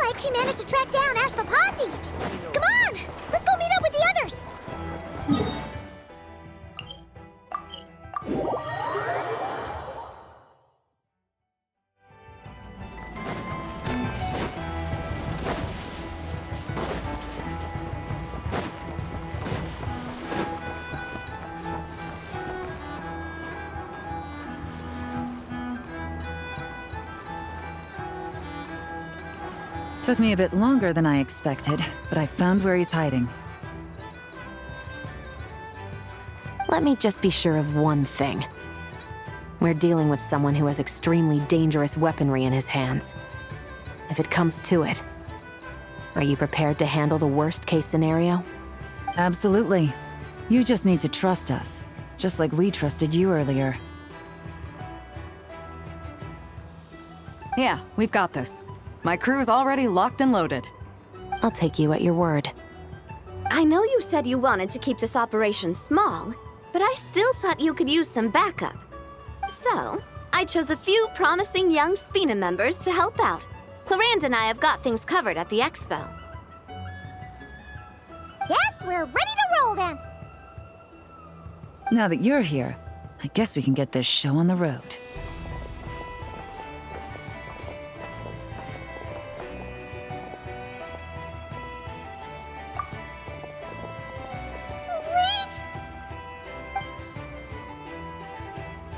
like she managed to track down Ashvapati. Come on, let's go meet up with the others. Took me a bit longer than I expected, but I found where he's hiding. Let me just be sure of one thing. We're dealing with someone who has extremely dangerous weaponry in his hands. If it comes to it, are you prepared to handle the worst-case scenario? Absolutely. You just need to trust us, just like we trusted you earlier. Yeah, we've got this. My crew's already locked and loaded. I'll take you at your word. I know you said you wanted to keep this operation small, but I still thought you could use some backup. So, I chose a few promising young Spina members to help out. Clarande and I have got things covered at the expo. Yes, we're ready to roll then! Now that you're here, I guess we can get this show on the road.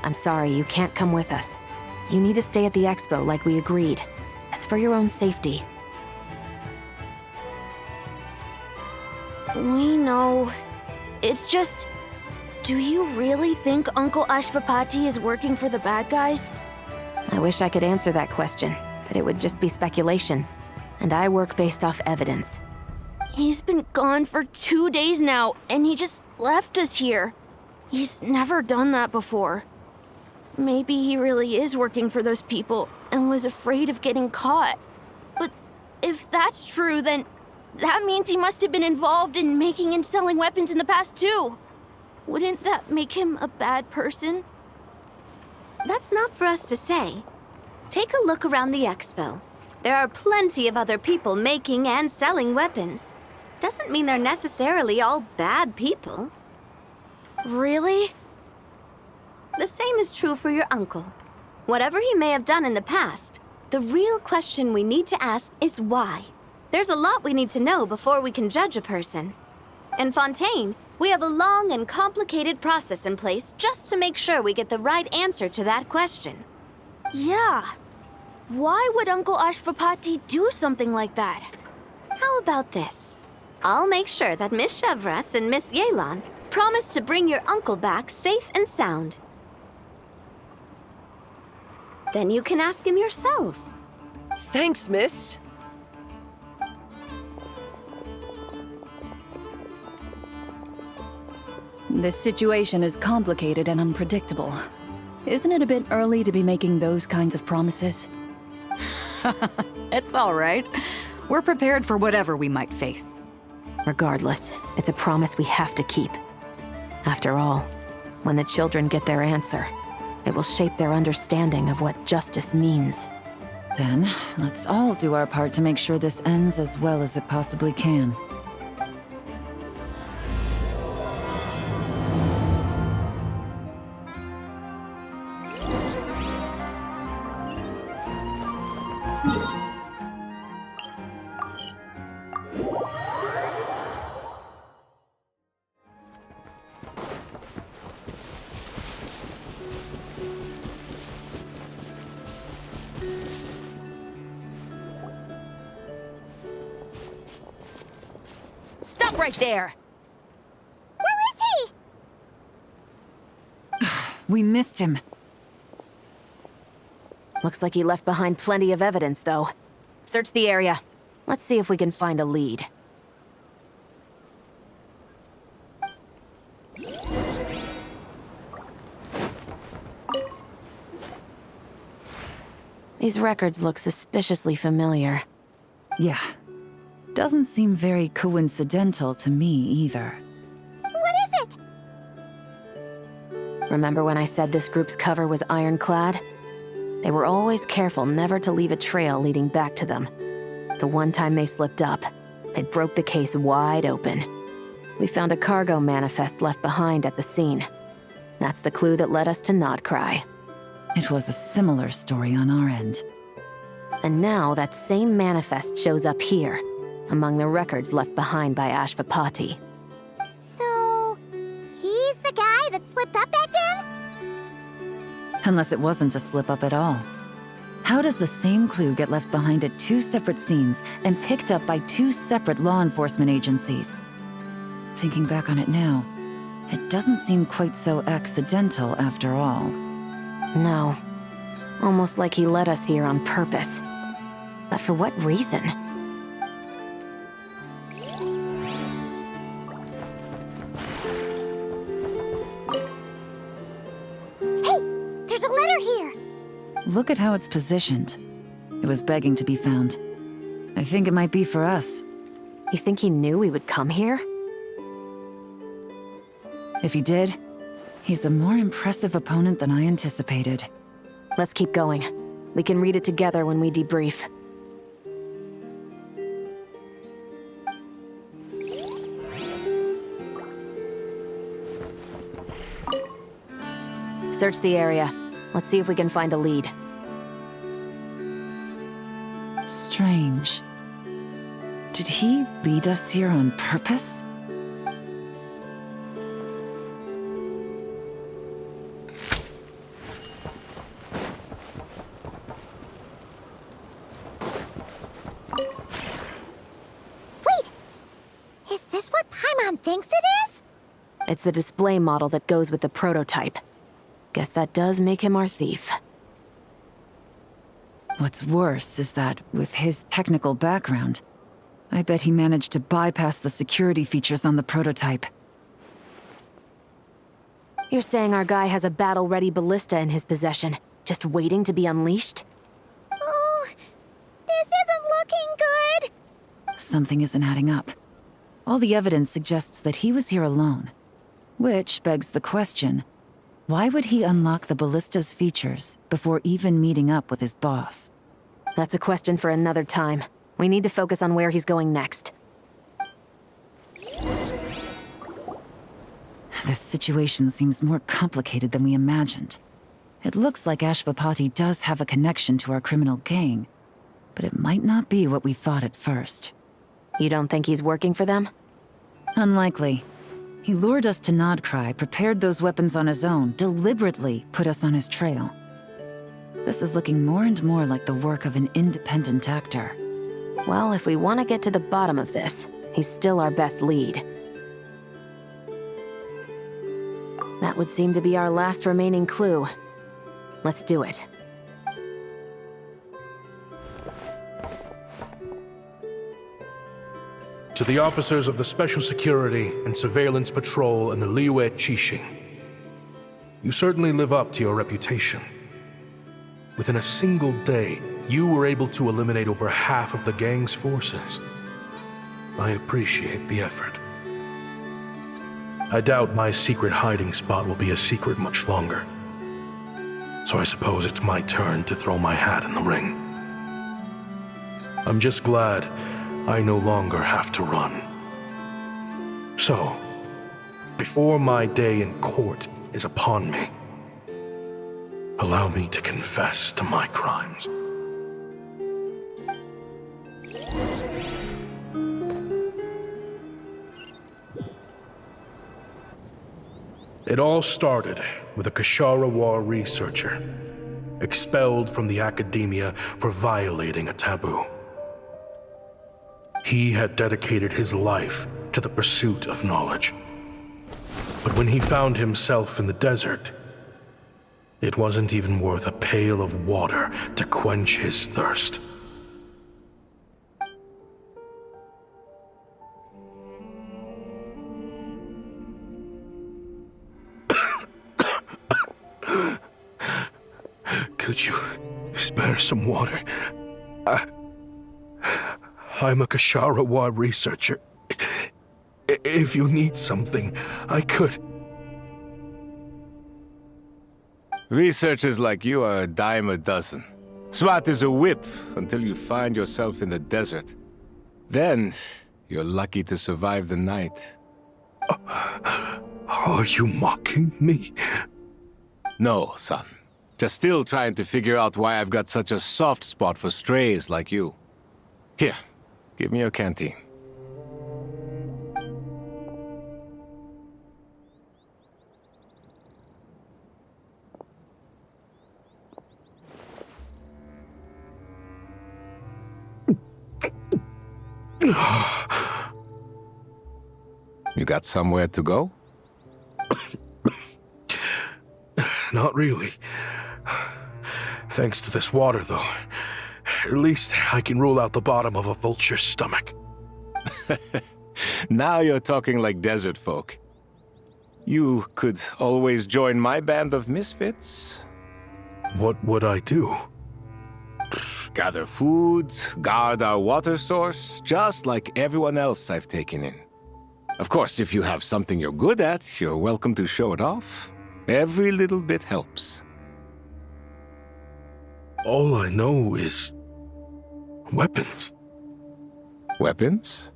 I'm sorry, you can't come with us. You need to stay at the expo like we agreed. It's for your own safety. We know. It's just... Do you really think Uncle Ashvapati is working for the bad guys? I wish I could answer that question, but it would just be speculation. And I work based off evidence. He's been gone for 2 days now, and he just left us here. He's never done that before. Maybe he really is working for those people and was afraid of getting caught. But if that's true, then that means he must have been involved in making and selling weapons in the past too. Wouldn't that make him a bad person? That's not for us to say. Take a look around the expo. There are plenty of other people making and selling weapons. Doesn't mean they're necessarily all bad people. Really? The same is true for your uncle. Whatever he may have done in the past, the real question we need to ask is why. There's a lot we need to know before we can judge a person. In Fontaine, we have a long and complicated process in place just to make sure we get the right answer to that question. Yeah. Why would Uncle Ashvapati do something like that? How about this? I'll make sure that Miss Chevras and Miss Yelan promise to bring your uncle back safe and sound. Then you can ask him yourselves. Thanks, miss. This situation is complicated and unpredictable. Isn't it a bit early to be making those kinds of promises? It's all right. We're prepared for whatever we might face. Regardless, it's a promise we have to keep. After all, when the children get their answer, it will shape their understanding of what justice means. Then, let's all do our part to make sure this ends as well as it possibly can. Stop right there! Where is he? We missed him. Looks like he left behind plenty of evidence, though. Search the area. Let's see if we can find a lead. These records look suspiciously familiar. Yeah. Doesn't seem very coincidental to me either. What is it? Remember when I said this group's cover was ironclad? They were always careful never to leave a trail leading back to them. The one time they slipped up, it broke the case wide open. We found a cargo manifest left behind at the scene. That's the clue that led us to Nodcry. It was a similar story on our end. And now that same manifest shows up here, among the records left behind by Ashvapati. So, he's the guy that slipped up back then? Unless it wasn't a slip-up at all. How does the same clue get left behind at two separate scenes and picked up by two separate law enforcement agencies? Thinking back on it now, it doesn't seem quite so accidental after all. No. Almost like he led us here on purpose. But for what reason? There's a letter here! Look at how it's positioned. It was begging to be found. I think it might be for us. You think he knew we would come here? If he did, he's a more impressive opponent than I anticipated. Let's keep going. We can read it together when we debrief. Search the area. Let's see if we can find a lead. Strange. Did he lead us here on purpose? Wait! Is this what Paimon thinks it is? It's the display model that goes with the prototype. Guess that does make him our thief. What's worse is that, with his technical background, I bet he managed to bypass the security features on the prototype. You're saying our guy has a battle-ready ballista in his possession, just waiting to be unleashed? Oh, this isn't looking good. Something isn't adding up. All the evidence suggests that he was here alone. Which begs the question, why would he unlock the ballista's features before even meeting up with his boss? That's a question for another time. We need to focus on where he's going next. This situation seems more complicated than we imagined. It looks like Ashvapati does have a connection to our criminal gang, but it might not be what we thought at first. You don't think he's working for them? Unlikely. He lured us to Nodcry, prepared those weapons on his own, deliberately put us on his trail. This is looking more and more like the work of an independent actor. Well, if we want to get to the bottom of this, he's still our best lead. That would seem to be our last remaining clue. Let's do it. To the officers of the Special Security and Surveillance Patrol and the Liyue Qixing, you certainly live up to your reputation. Within a single day, you were able to eliminate over half of the gang's forces. I appreciate the effort. I doubt my secret hiding spot will be a secret much longer. So I suppose it's my turn to throw my hat in the ring. I'm just glad I no longer have to run. So, before my day in court is upon me, allow me to confess to my crimes. It all started with a Kashara War researcher, expelled from the academia for violating a taboo. He had dedicated his life to the pursuit of knowledge. But when he found himself in the desert, it wasn't even worth a pail of water to quench his thirst. Could you spare some water? I'm a Kashara researcher. If you need something, I could. Researchers like you are a dime a dozen. Smart as a whip until you find yourself in the desert. Then, you're lucky to survive the night. Are you mocking me? No, son. Just still trying to figure out why I've got such a soft spot for strays like you. Here, give me your canteen. You got somewhere to go? Not really. Thanks to this water, though. At least I can rule out the bottom of a vulture's stomach. Now you're talking like desert folk. You could always join my band of misfits. What would I do? Gather food, guard our water source, just like everyone else I've taken in. Of course, if you have something you're good at, you're welcome to show it off. Every little bit helps. All I know is weapons. Weapons?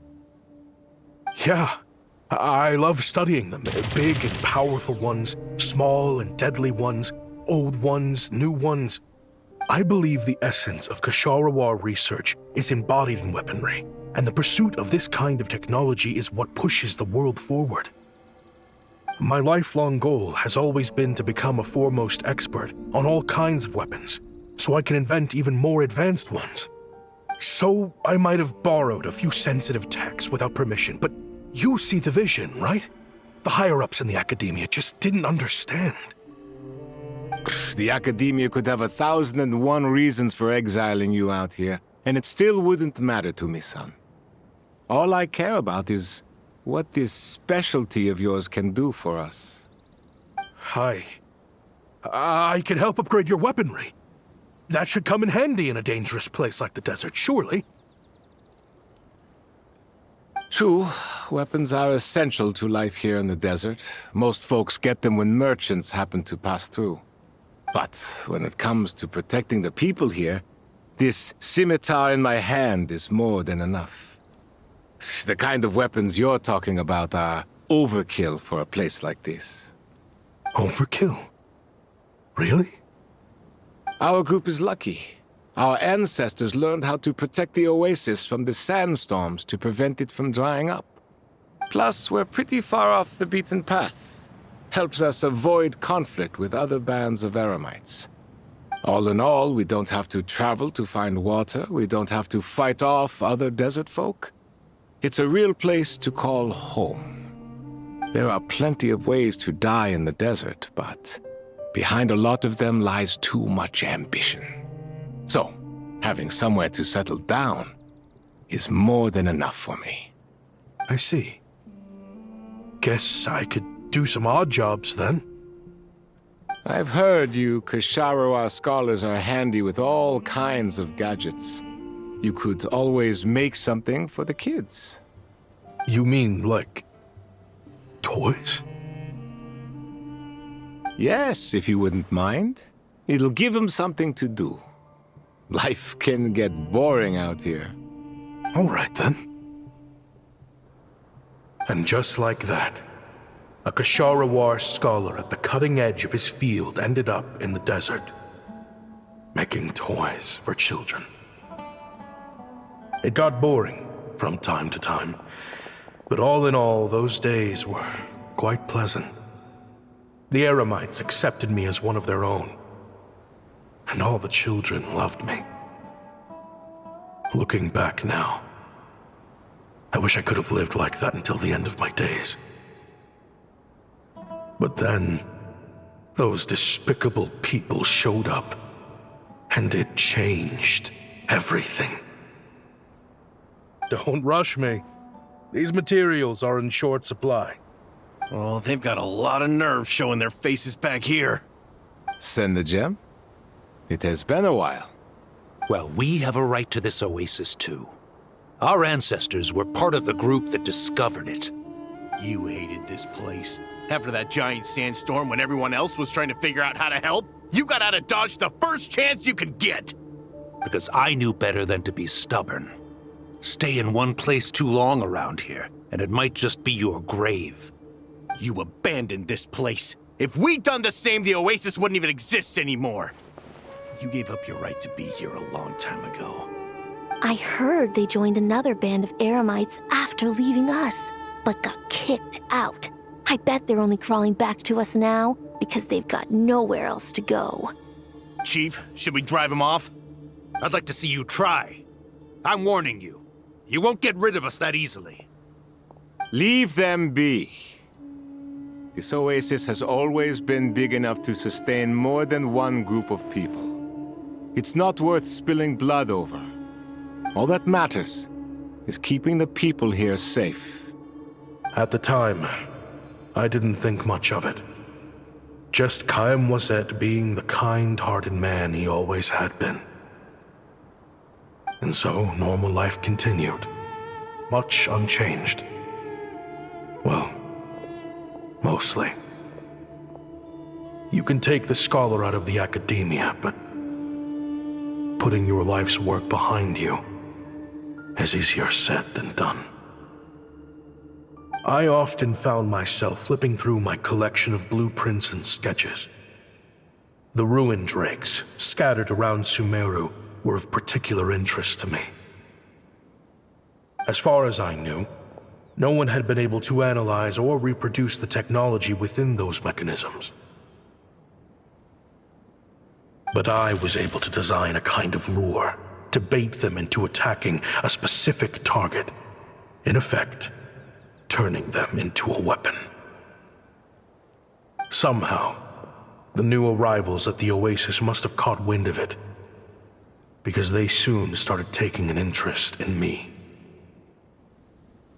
Yeah, I love studying them. Big and powerful ones, small and deadly ones, old ones, new ones. I believe the essence of Kshatriya research is embodied in weaponry, and the pursuit of this kind of technology is what pushes the world forward. My lifelong goal has always been to become a foremost expert on all kinds of weapons, so I can invent even more advanced ones. So I might have borrowed a few sensitive techs without permission, but you see the vision, right? The higher-ups in the academia just didn't understand. The academia could have 1,001 reasons for exiling you out here, and it still wouldn't matter to me, son. All I care about is what this specialty of yours can do for us. I can help upgrade your weaponry. That should come in handy in a dangerous place like the desert, surely. True, weapons are essential to life here in the desert. Most folks get them when merchants happen to pass through. But when it comes to protecting the people here, this scimitar in my hand is more than enough. The kind of weapons you're talking about are overkill for a place like this. Overkill? Really? Our group is lucky. Our ancestors learned how to protect the oasis from the sandstorms to prevent it from drying up. Plus, we're pretty far off the beaten path. Helps us avoid conflict with other bands of eremites. All in all, we don't have to travel to find water, we don't have to fight off other desert folk. It's a real place to call home. There are plenty of ways to die in the desert, but behind a lot of them lies too much ambition. So, having somewhere to settle down is more than enough for me. I see. Guess I could do some odd jobs then. I've heard you Kshatriya scholars are handy with all kinds of gadgets. You could always make something for the kids. You mean, like, toys? Yes, if you wouldn't mind. It'll give them something to do. Life can get boring out here. All right, then. And just like that, a Kshatriya scholar at the cutting edge of his field ended up in the desert, making toys for children. It got boring from time to time, but all in all, those days were quite pleasant. The eremites accepted me as one of their own, and all the children loved me. Looking back now, I wish I could have lived like that until the end of my days. But then, those despicable people showed up, and it changed everything. Don't rush me. These materials are in short supply. Oh, they've got a lot of nerve showing their faces back here. Send the gem? It has been a while. Well, we have a right to this oasis too. Our ancestors were part of the group that discovered it. You hated this place. After that giant sandstorm when everyone else was trying to figure out how to help, you got out of Dodge the first chance you could get. because I knew better than to be stubborn. Stay in one place too long around here, and it might just be your grave. You abandoned this place. If we'd done the same, the Oasis wouldn't even exist anymore. You gave up your right to be here a long time ago. I heard they joined another band of Eremites after leaving us, but got kicked out. I bet they're only crawling back to us now because they've got nowhere else to go. Chief, should we drive him off? I'd like to see you try. I'm warning you. You won't get rid of us that easily. Leave them be. This oasis has always been big enough to sustain more than one group of people. It's not worth spilling blood over. All that matters is keeping the people here safe. At the time, I didn't think much of it. Just Chaim Wazet being the kind-hearted man he always had been. And so, normal life continued. Much unchanged. Well, mostly. You can take the scholar out of the academia, but putting your life's work behind you is easier said than done. I often found myself flipping through my collection of blueprints and sketches. The ruin drakes scattered around Sumeru were of particular interest to me. As far as I knew, no one had been able to analyze or reproduce the technology within those mechanisms. But I was able to design a kind of lure to bait them into attacking a specific target, in effect, turning them into a weapon. Somehow, the new arrivals at the Oasis must have caught wind of it, because they soon started taking an interest in me.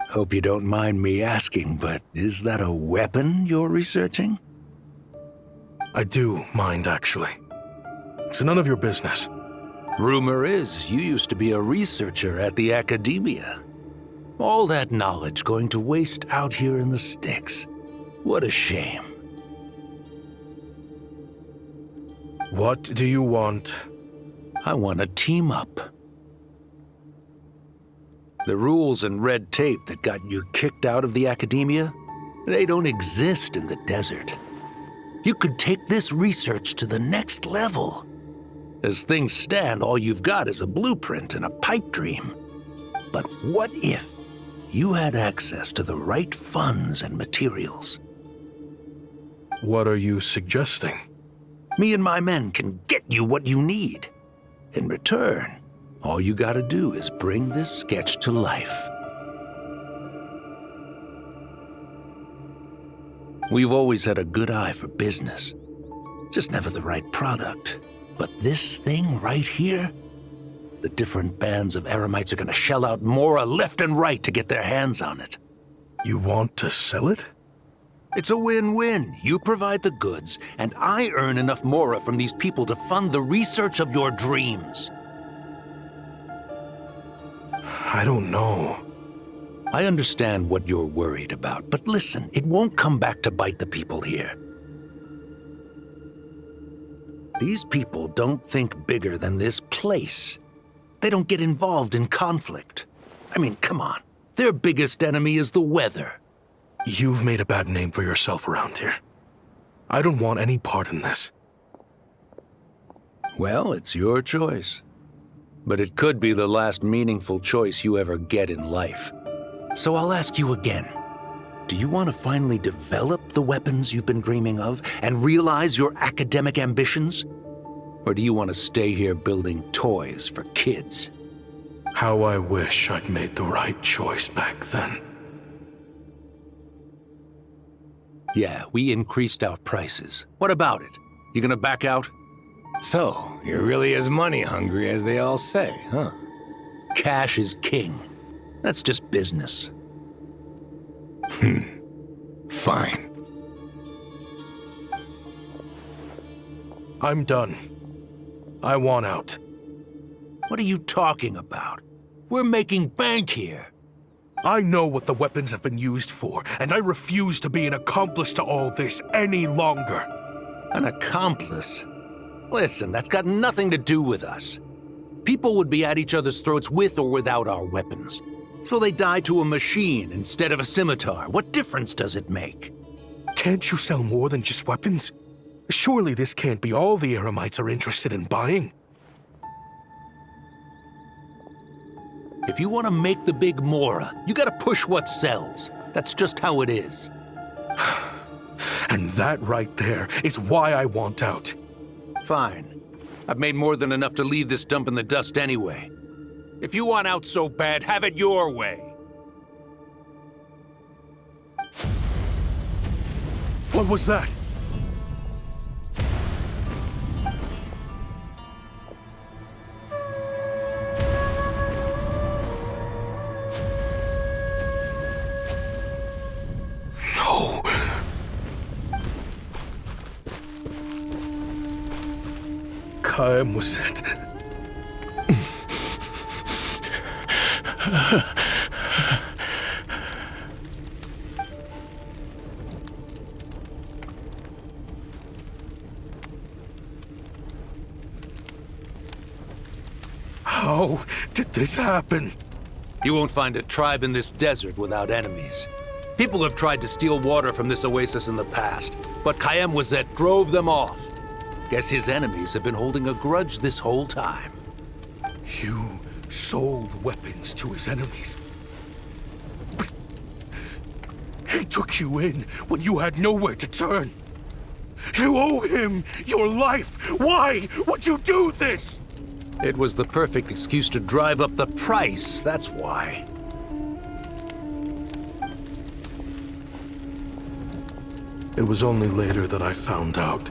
Hope you don't mind me asking, but is that a weapon you're researching? I do mind, actually. It's none of your business. Rumor is you used to be a researcher at the academia. All that knowledge going to waste out here in the sticks. What a shame. What do you want? I want to team up. The rules and red tape that got you kicked out of the academia, they don't exist in the desert. You could take this research to the next level. As things stand, all you've got is a blueprint and a pipe dream. But what if you had access to the right funds and materials? What are you suggesting? Me and my men can get you what you need. In return, all you gotta do is bring this sketch to life. We've always had a good eye for business, just never the right product. But this thing right here, the different bands of Eremites are gonna shell out Mora left and right to get their hands on it. You want to sell it? It's a win-win. You provide the goods, and I earn enough Mora from these people to fund the research of your dreams. I don't know. I understand what you're worried about, but listen, it won't come back to bite the people here. These people don't think bigger than this place. They don't get involved in conflict. I mean, come on. Their biggest enemy is the weather. You've made a bad name for yourself around here. I don't want any part in this. Well, it's your choice. But it could be the last meaningful choice you ever get in life. So I'll ask you again. Do you want to finally develop the weapons you've been dreaming of and realize your academic ambitions? Or do you want to stay here building toys for kids? How I wish I'd made the right choice back then. Yeah, we increased our prices. What about it? You gonna back out? So, you're really as money hungry as they all say, huh? Cash is king. That's just business. Fine. I'm done. I want out. What are you talking about? We're making bank here. I know what the weapons have been used for, and I refuse to be an accomplice to all this any longer. An accomplice? Listen, that's got nothing to do with us. People would be at each other's throats with or without our weapons. So they die to a machine instead of a scimitar. What difference does it make? Can't you sell more than just weapons? Surely this can't be all the Eremites are interested in buying. If you want to make the big Mora, you gotta push what sells. That's just how it is. And that right there is why I want out. Fine. I've made more than enough to leave this dump in the dust anyway. If you want out so bad, have it your way. What was that? No. Kaem was it. How did this happen? You won't find a tribe in this desert without enemies. People have tried to steal water from this oasis in the past, but Kaem Wazet drove them off. Guess his enemies have been holding a grudge this whole time. You sold weapons to his enemies. But he took you in when you had nowhere to turn. You owe him your life. Why would you do this? It was the perfect excuse to drive up the price, that's why. It was only later that I found out.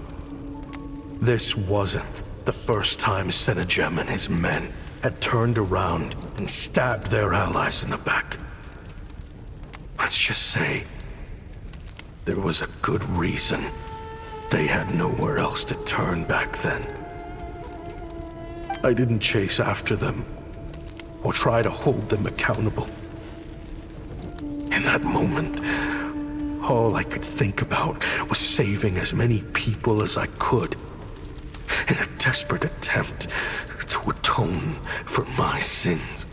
This wasn't the first time Senegem and his men had turned around and stabbed their allies in the back. Let's just say there was a good reason they had nowhere else to turn back then. I didn't chase after them or try to hold them accountable. In that moment, all I could think about was saving as many people as I could in a desperate attempt to atone for my sins.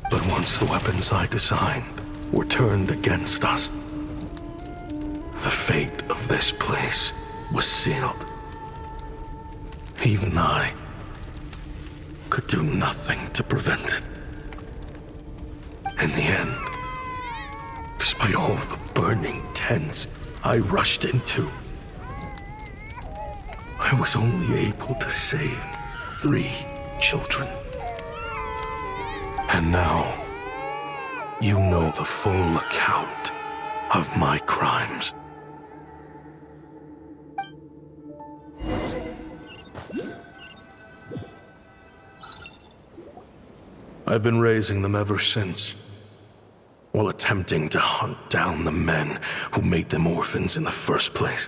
But once the weapons I designed were turned against us, the fate of this place was sealed. Even I could do nothing to prevent it. In the end, despite all the burning tents I rushed into, I was only able to save 3 children. And now, you know the full account of my crimes. I've been raising them ever since, while attempting to hunt down the men who made them orphans in the first place.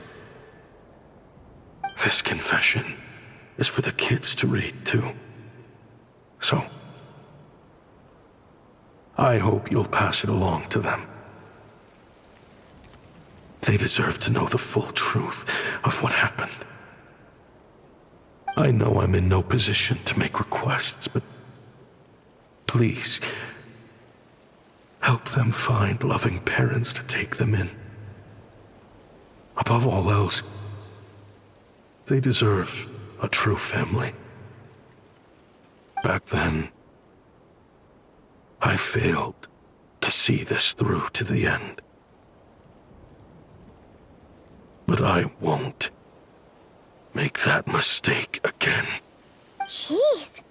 This confession is for the kids to read, too. So, I hope you'll pass it along to them. They deserve to know the full truth of what happened. I know I'm in no position to make requests, but please, help them find loving parents to take them in. Above all else, they deserve a true family. Back then, I failed to see this through to the end. But I won't make that mistake again. Jeez,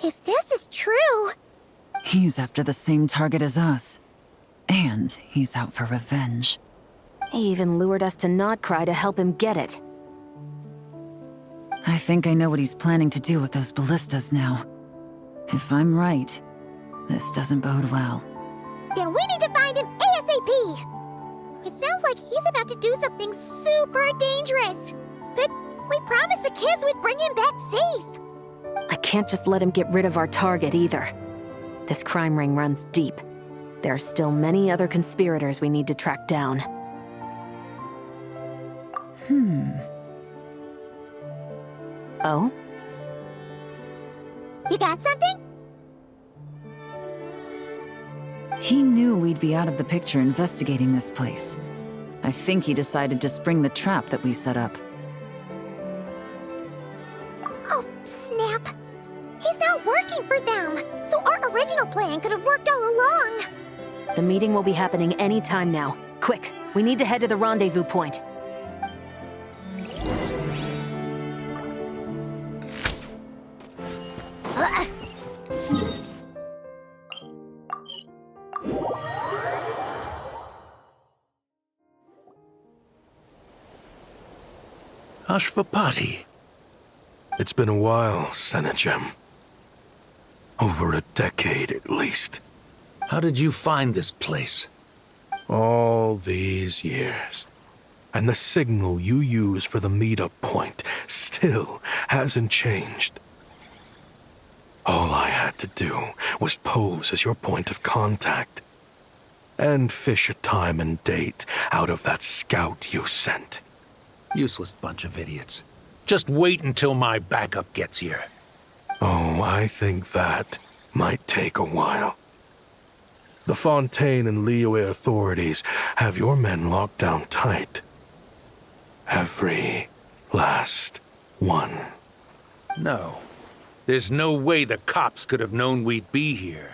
if this is true... He's after the same target as us. And he's out for revenge. He even lured us to Nodcry to help him get it. I think I know what he's planning to do with those ballistas now. If I'm right, this doesn't bode well. Then we need to find him ASAP! It sounds like he's about to do something super dangerous. But we promised the kids we'd bring him back safe. I can't just let him get rid of our target either. This crime ring runs deep. There are still many other conspirators we need to track down. Hmm. Oh? You got something? He knew we'd be out of the picture investigating this place. I think he decided to spring the trap that we set up. Oh, snap. He's not working for them. So our original plan could have worked all along. The meeting will be happening any time now. Quick, we need to head to the rendezvous point. Ashvapati. It's been a while, Senegem. Over a decade, at least. How did you find this place? All these years. And the signal you use for the meetup point still hasn't changed. All I had to do was pose as your point of contact. And fish a time and date out of that scout you sent. Useless bunch of idiots. Just wait until my backup gets here. Oh, I think that might take a while. The Fontaine and Liyue authorities have your men locked down tight. Every last one. No. There's no way the cops could have known we'd be here.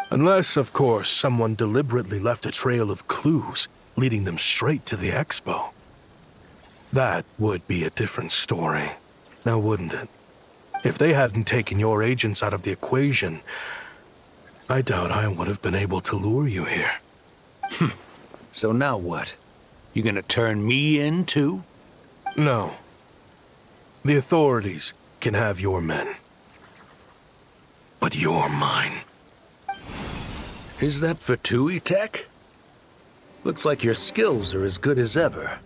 Unless, of course, someone deliberately left a trail of clues leading them straight to the expo. That would be a different story, now wouldn't it? If they hadn't taken your agents out of the equation, I doubt I would have been able to lure you here. So now what? You gonna turn me in, too? No. The authorities can have your men. But you're mine. Is that Fatui tech? Looks like your skills are as good as ever.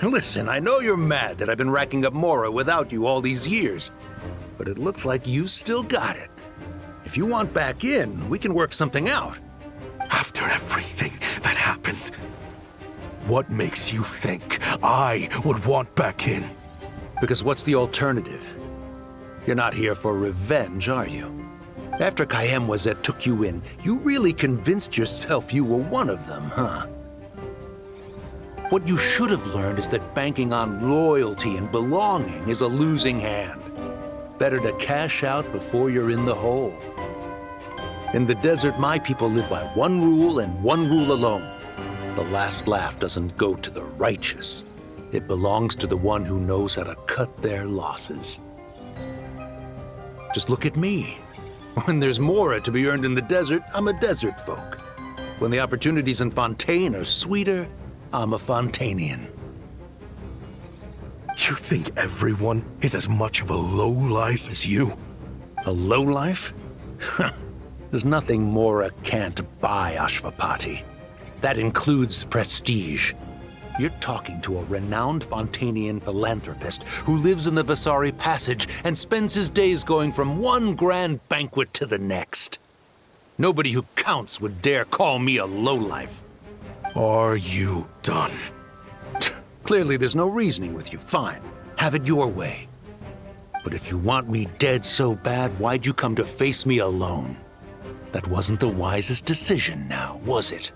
Listen, I know you're mad that I've been racking up Mora without you all these years, but it looks like you still got it. If you want back in, we can work something out. After everything that happened, what makes you think I would want back in? Because what's the alternative? You're not here for revenge, are you? After Kayemwazet took you in, you really convinced yourself you were one of them, huh? What you should have learned is that banking on loyalty and belonging is a losing hand. Better to cash out before you're in the hole. In the desert, my people live by one rule and one rule alone. The last laugh doesn't go to the righteous. It belongs to the one who knows how to cut their losses. Just look at me. When there's Mora to be earned in the desert, I'm a desert folk. When the opportunities in Fontaine are sweeter, I'm a Fontanian. You think everyone is as much of a lowlife as you? A lowlife? There's nothing Mora can't buy, Ashvapati. That includes prestige. You're talking to a renowned Fontanian philanthropist who lives in the Vasari Passage and spends his days going from one grand banquet to the next. Nobody who counts would dare call me a lowlife. Are you done? Clearly there's no reasoning with you. Fine. Have it your way. But if you want me dead so bad, why'd you come to face me alone? That wasn't the wisest decision now, was it?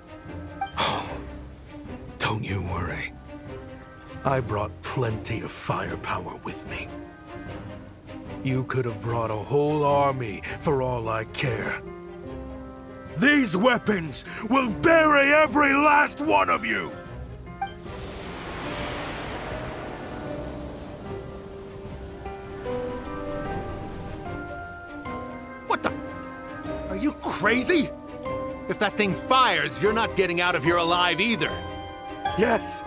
Don't you worry. I brought plenty of firepower with me. You could have brought a whole army for all I care. These weapons will bury every last one of you! What the? Are you crazy? If that thing fires, you're not getting out of here alive either. Yes,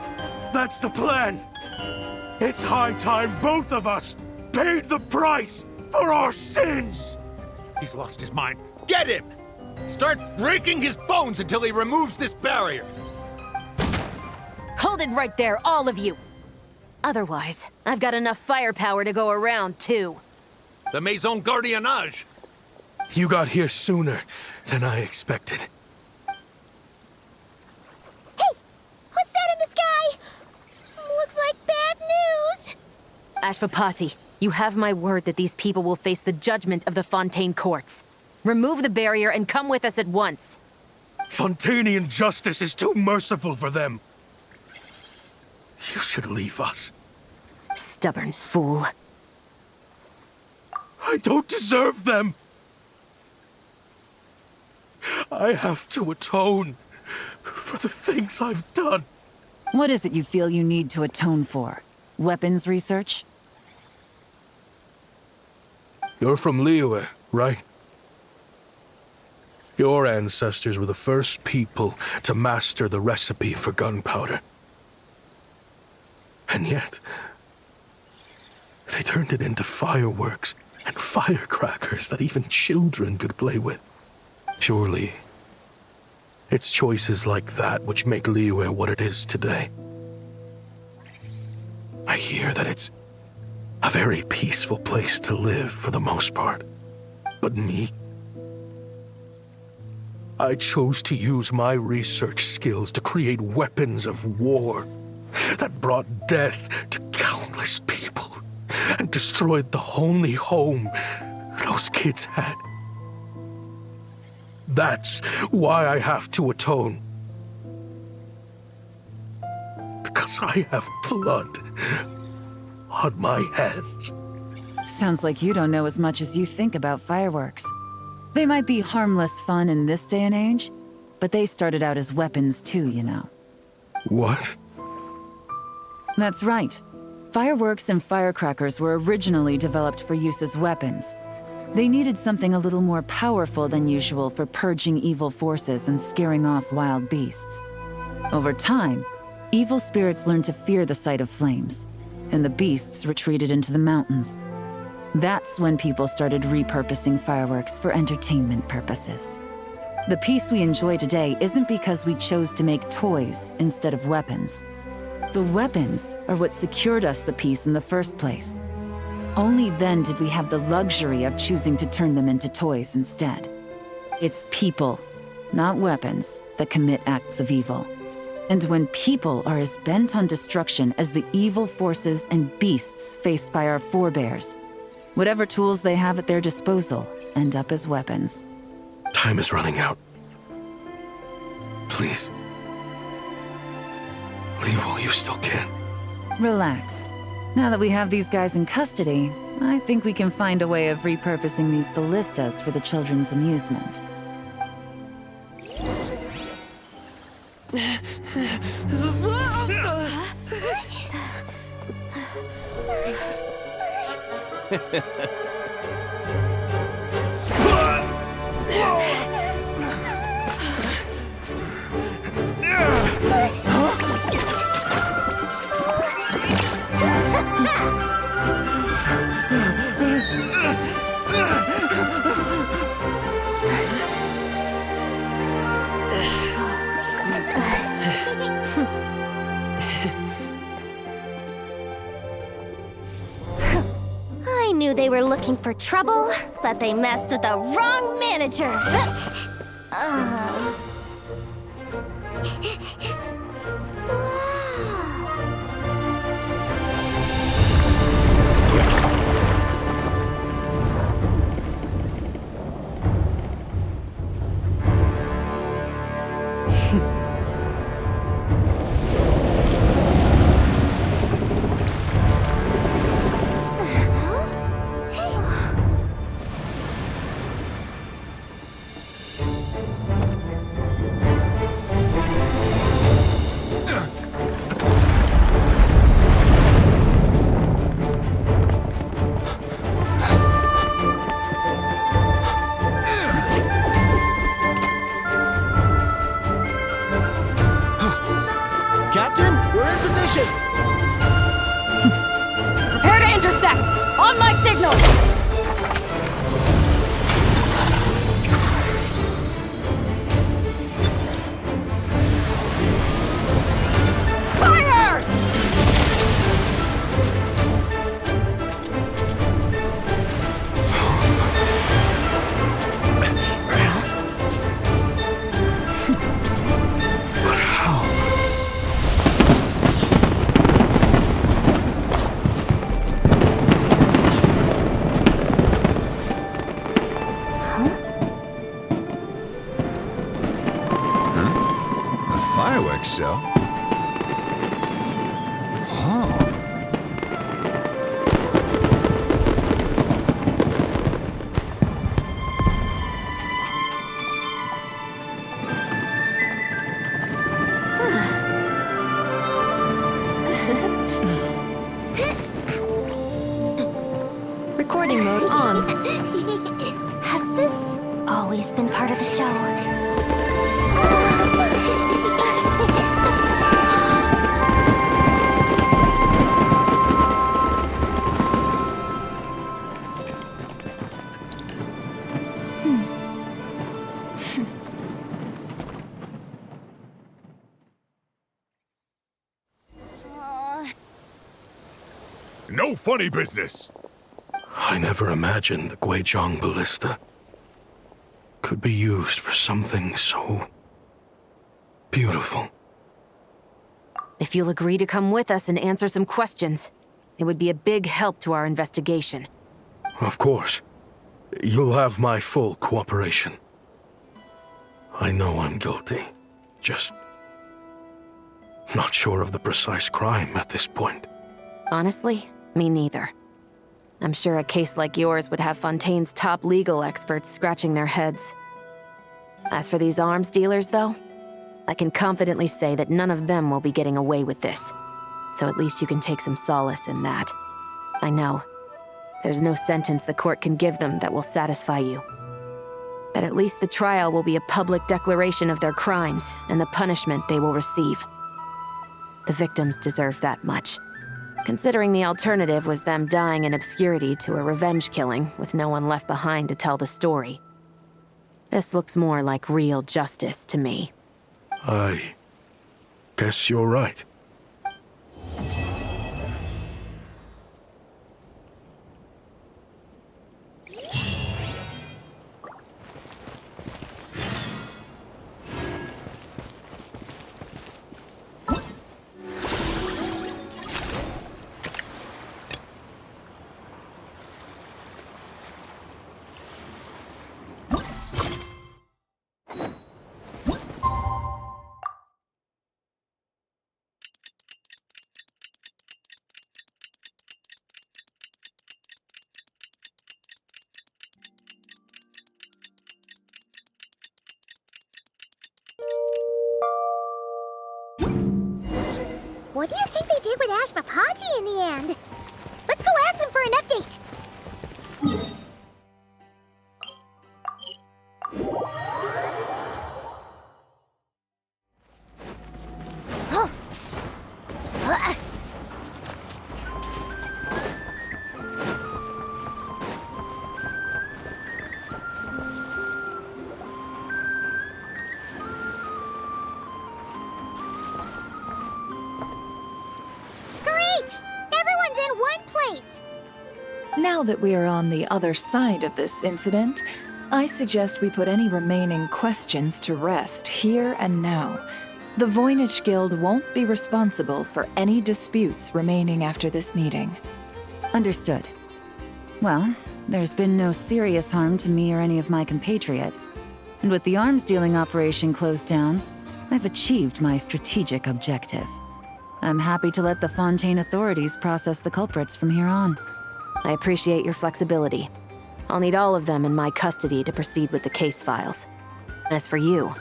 that's the plan. It's high time both of us paid the price for our sins! He's lost his mind. Get him! Start breaking his bones until he removes this barrier. Hold it right there, all of you! Otherwise, I've got enough firepower to go around, too. The Maison Gardiennage! You got here sooner than I expected. Ashvapati, you have my word that these people will face the judgment of the Fontaine courts. Remove the barrier and come with us at once. Fontanian justice is too merciful for them. You should leave us. Stubborn fool. I don't deserve them. I have to atone for the things I've done. What is it you feel you need to atone for? Weapons research? You're from Liyue, right? Your ancestors were the first people to master the recipe for gunpowder. And yet, they turned it into fireworks and firecrackers that even children could play with. Surely, it's choices like that which make Liyue what it is today. I hear that it's a very peaceful place to live for the most part. But me? I chose to use my research skills to create weapons of war that brought death to countless people and destroyed the only home those kids had. That's why I have to atone. Because I have blood on my hands. Sounds like you don't know as much as you think about fireworks. They might be harmless fun in this day and age, but they started out as weapons too, you know. What? That's right. Fireworks and firecrackers were originally developed for use as weapons. They needed something a little more powerful than usual for purging evil forces and scaring off wild beasts. Over time, evil spirits learned to fear the sight of flames, and the beasts retreated into the mountains. That's when people started repurposing fireworks for entertainment purposes. The peace we enjoy today isn't because we chose to make toys instead of weapons. The weapons are what secured us the peace in the first place. Only then did we have the luxury of choosing to turn them into toys instead. It's people, not weapons, that commit acts of evil. And when people are as bent on destruction as the evil forces and beasts faced by our forebears, whatever tools they have at their disposal end up as weapons. Time is running out. Please. Leave while you still can. Relax. Now that we have these guys in custody, I think we can find a way of repurposing these ballistas for the children's amusement. I knew they were looking for trouble, but they messed with the wrong manager. Captain, we're in position! Prepare to intersect! On my signal! Fire! But how? fireworks show? Oh. Recording mode on. Has this always been part of the show? No funny business! I never imagined the Guizhong ballista could be used for something so beautiful. If you'll agree to come with us and answer some questions, it would be a big help to our investigation. Of course. You'll have my full cooperation. I know I'm guilty. Just not sure of the precise crime at this point. Honestly, me neither. I'm sure a case like yours would have Fontaine's top legal experts scratching their heads. As for these arms dealers, though, I can confidently say that none of them will be getting away with this. So at least you can take some solace in that. I know, there's no sentence the court can give them that will satisfy you. But at least the trial will be a public declaration of their crimes and the punishment they will receive. The victims deserve that much, considering the alternative was them dying in obscurity to a revenge killing with no one left behind to tell the story. This looks more like real justice to me. I guess you're right. What do you think they did with Ashvapati in the end? Let's go ask them for an update. Now that we are on the other side of this incident, I suggest we put any remaining questions to rest here and now. The Voynich Guild won't be responsible for any disputes remaining after this meeting. Understood. Well, there's been no serious harm to me or any of my compatriots. And with the arms dealing operation closed down, I've achieved my strategic objective. I'm happy to let the Fontaine authorities process the culprits from here on. I appreciate your flexibility. I'll need all of them in my custody to proceed with the case files. As for you...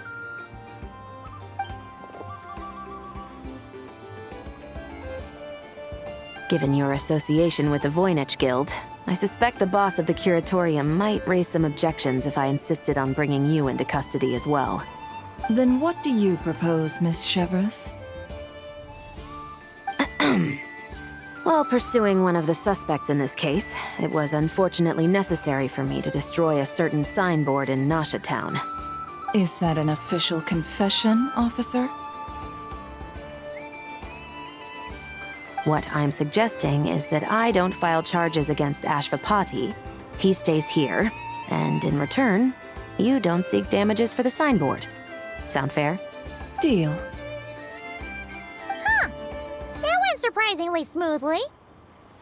Given your association with the Voynich Guild, I suspect the boss of the Curatorium might raise some objections if I insisted on bringing you into custody as well. Then what do you propose, Miss Chevreuse? While pursuing one of the suspects in this case, it was unfortunately necessary for me to destroy a certain signboard in Nasha Town. Is that an official confession, officer? What I'm suggesting is that I don't file charges against Ashvapati, he stays here, and in return, you don't seek damages for the signboard. Sound fair? Deal. Surprisingly smoothly.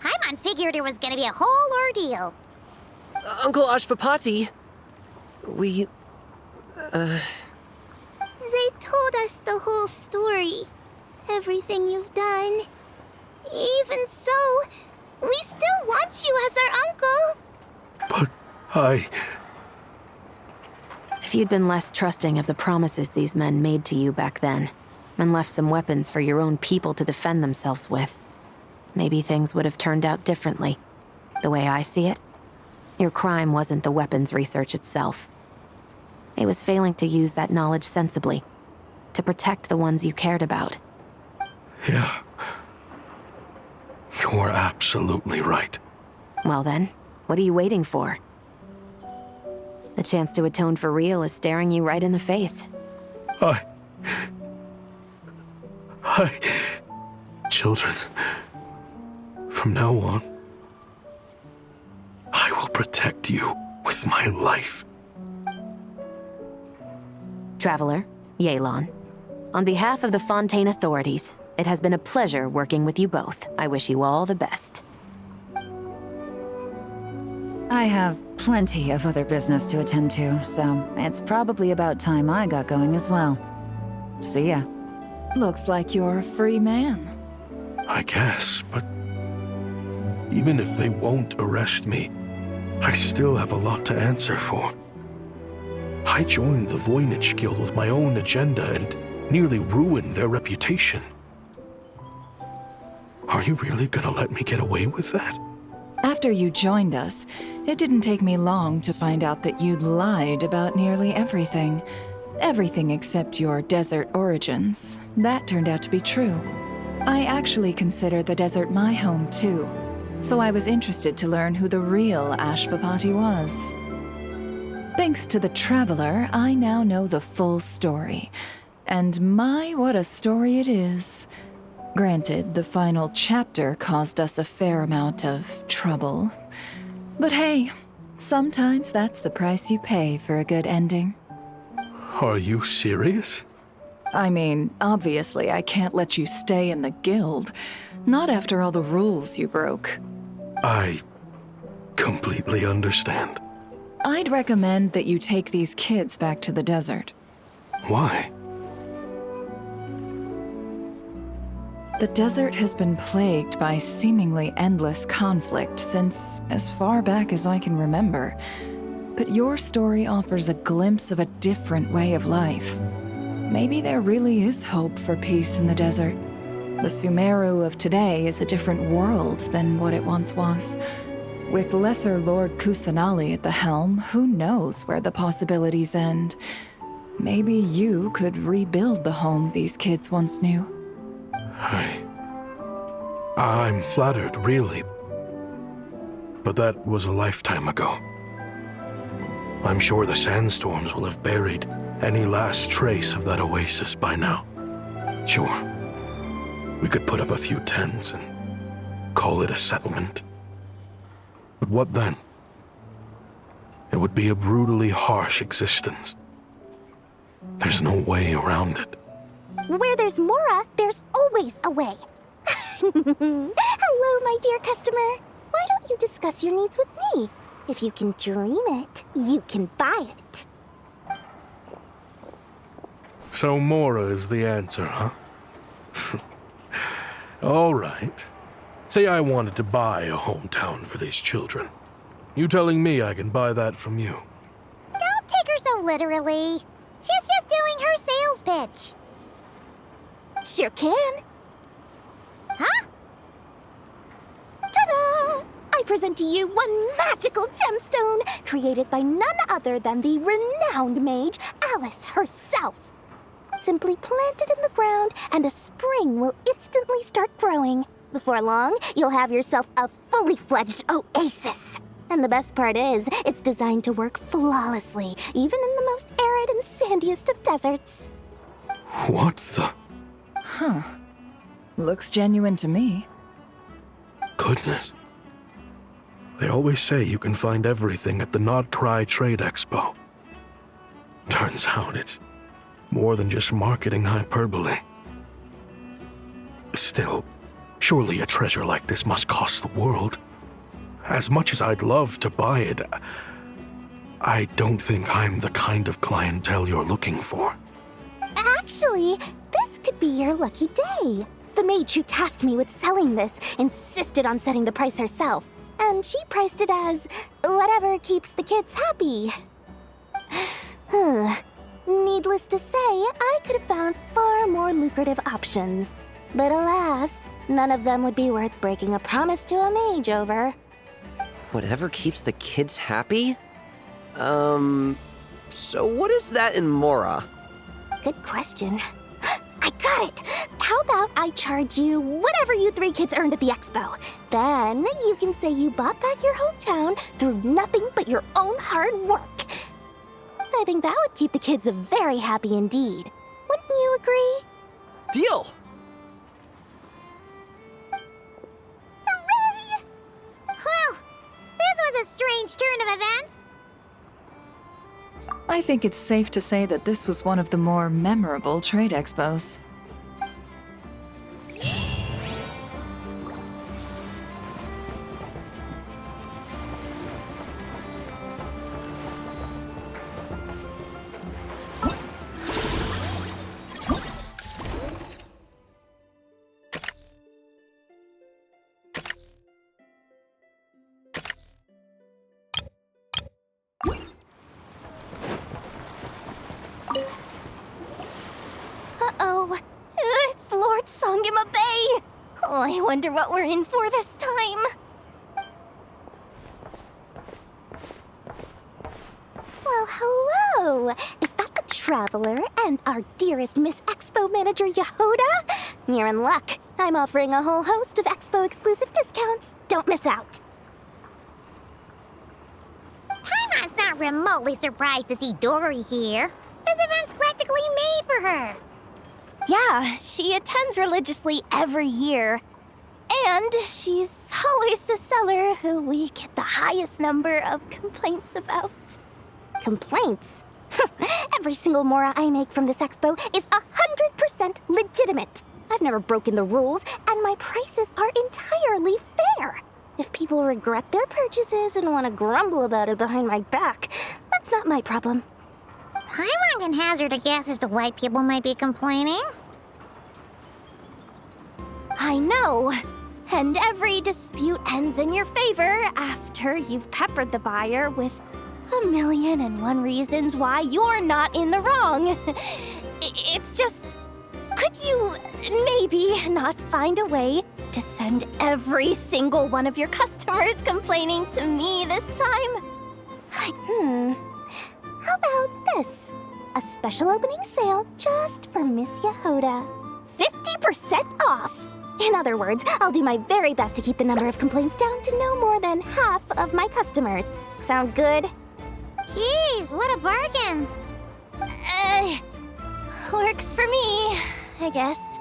Paimon figured it was gonna be a whole ordeal. Uncle Ashvapati, we... They told us the whole story. Everything you've done. Even so, we still want you as our uncle. But If you'd been less trusting of the promises these men made to you back then, and left some weapons for your own people to defend themselves with, maybe things would have turned out differently. The way I see it, your crime wasn't the weapons research itself. It was failing to use that knowledge sensibly, to protect the ones you cared about. Yeah. You're absolutely right. Well then, what are you waiting for? The chance to atone for real is staring you right in the face. Children, from now on, I will protect you with my life. Traveler, Yelan, on behalf of the Fontaine authorities, it has been a pleasure working with you both. I wish you all the best. I have plenty of other business to attend to, so it's probably about time I got going as well. See ya. Looks like you're a free man. I guess, but even if they won't arrest me, I still have a lot to answer for. I joined the Voynich Guild with my own agenda and nearly ruined their reputation. Are you really gonna let me get away with that? After you joined us, it didn't take me long to find out that you'd lied about nearly everything. Everything except your desert origins. That turned out to be true. I actually consider the desert my home too, so I was interested to learn who the real Ashvapati was. Thanks to the Traveler, I now know the full story. And my, what a story it is. Granted, the final chapter caused us a fair amount of trouble. But hey, sometimes that's the price you pay for a good ending. Are you serious? I mean, obviously I can't let you stay in the guild. Not after all the rules you broke. I completely understand. I'd recommend that you take these kids back to the desert. Why? The desert has been plagued by seemingly endless conflict since as far back as I can remember. But your story offers a glimpse of a different way of life. Maybe there really is hope for peace in the desert. The Sumeru of today is a different world than what it once was. With Lesser Lord Kusanali at the helm, who knows where the possibilities end? Maybe you could rebuild the home these kids once knew. I'm flattered, really. But that was a lifetime ago. I'm sure the sandstorms will have buried any last trace of that oasis by now. Sure, we could put up a few tents and call it a settlement. But what then? It would be a brutally harsh existence. There's no way around it. Where there's Mora, there's always a way. Hello, my dear customer. Why don't you discuss your needs with me? If you can dream it, you can buy it. So Mora is the answer, huh? All right. Say I wanted to buy a hometown for these children. You telling me I can buy that from you? Don't take her so literally. She's just doing her sales pitch. Sure can. Huh? Ta-da! I present to you one magical gemstone created by none other than the renowned mage Alice herself. Simply plant it in the ground and a spring will instantly start growing. Before long, you'll have yourself a fully fledged oasis. And the best part is, it's designed to work flawlessly, even in the most arid and sandiest of deserts. What the? Huh. Looks genuine to me. Goodness. They always say you can find everything at the Not Cry Trade Expo. Turns out it's more than just marketing hyperbole. Still, surely a treasure like this must cost the world. As much as I'd love to buy it, I don't think I'm the kind of clientele you're looking for. Actually, this could be your lucky day. The mage who tasked me with selling this insisted on setting the price herself, and she priced it as whatever keeps the kids happy. Needless to say, I could have found far more lucrative options. But alas, none of them would be worth breaking a promise to a mage over. Whatever keeps the kids happy? So what is that in Mora? Good question. I got it! How about I charge you whatever you 3 kids earned at the expo? Then you can say you bought back your hometown through nothing but your own hard work. I think that would keep the kids very happy indeed. Wouldn't you agree? Deal! Hooray! Well, this was a strange turn of events. I think it's safe to say that this was one of the more memorable trade expos. Uh-oh. It's Lord Songima Bay! Oh, I wonder what we're in for this time. Well, hello! Is that the Traveler and our dearest Miss Expo Manager Yehoda? You're in luck. I'm offering a whole host of Expo-exclusive discounts. Don't miss out. Taima's not remotely surprised to see Dory here. This event's practically made for her. Yeah, she attends religiously every year. And she's always the seller who we get the highest number of complaints about. Complaints? Every single Mora I make from this expo is 100% legitimate. I've never broken the rules, and my prices are entirely fair. If people regret their purchases and want to grumble about it behind my back, that's not my problem. Paimon can hazard a guess as to why people might be complaining. I know. And every dispute ends in your favor after you've peppered the buyer with 1,000,001 reasons why you're not in the wrong. It's just... Could you maybe not find a way to send every single one of your customers complaining to me this time? How about this? A special opening sale just for Miss Yehoda. 50% off! In other words, I'll do my very best to keep the number of complaints down to no more than half of my customers. Sound good? Jeez, what a bargain! Works for me, I guess.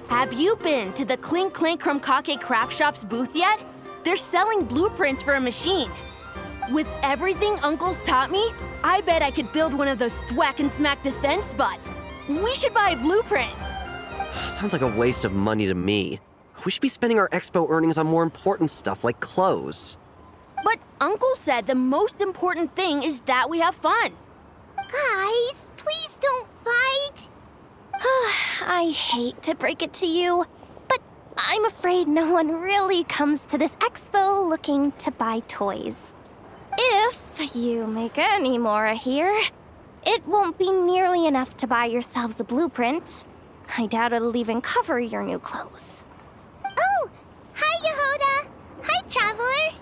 Have you been to the Clink Clank Krumkake Craft Shop's booth yet? They're selling blueprints for a machine. With everything Uncle's taught me, I bet I could build one of those thwack and smack defense bots. We should buy a blueprint. Sounds like a waste of money to me. We should be spending our expo earnings on more important stuff like clothes. But Uncle said the most important thing is that we have fun. Guys, please don't fight. I hate to break it to you, but I'm afraid no one really comes to this expo looking to buy toys. If you make any Mora here, it won't be nearly enough to buy yourselves a blueprint. I doubt it'll even cover your new clothes. Oh! Hi, Yehoda! Hi, Traveler!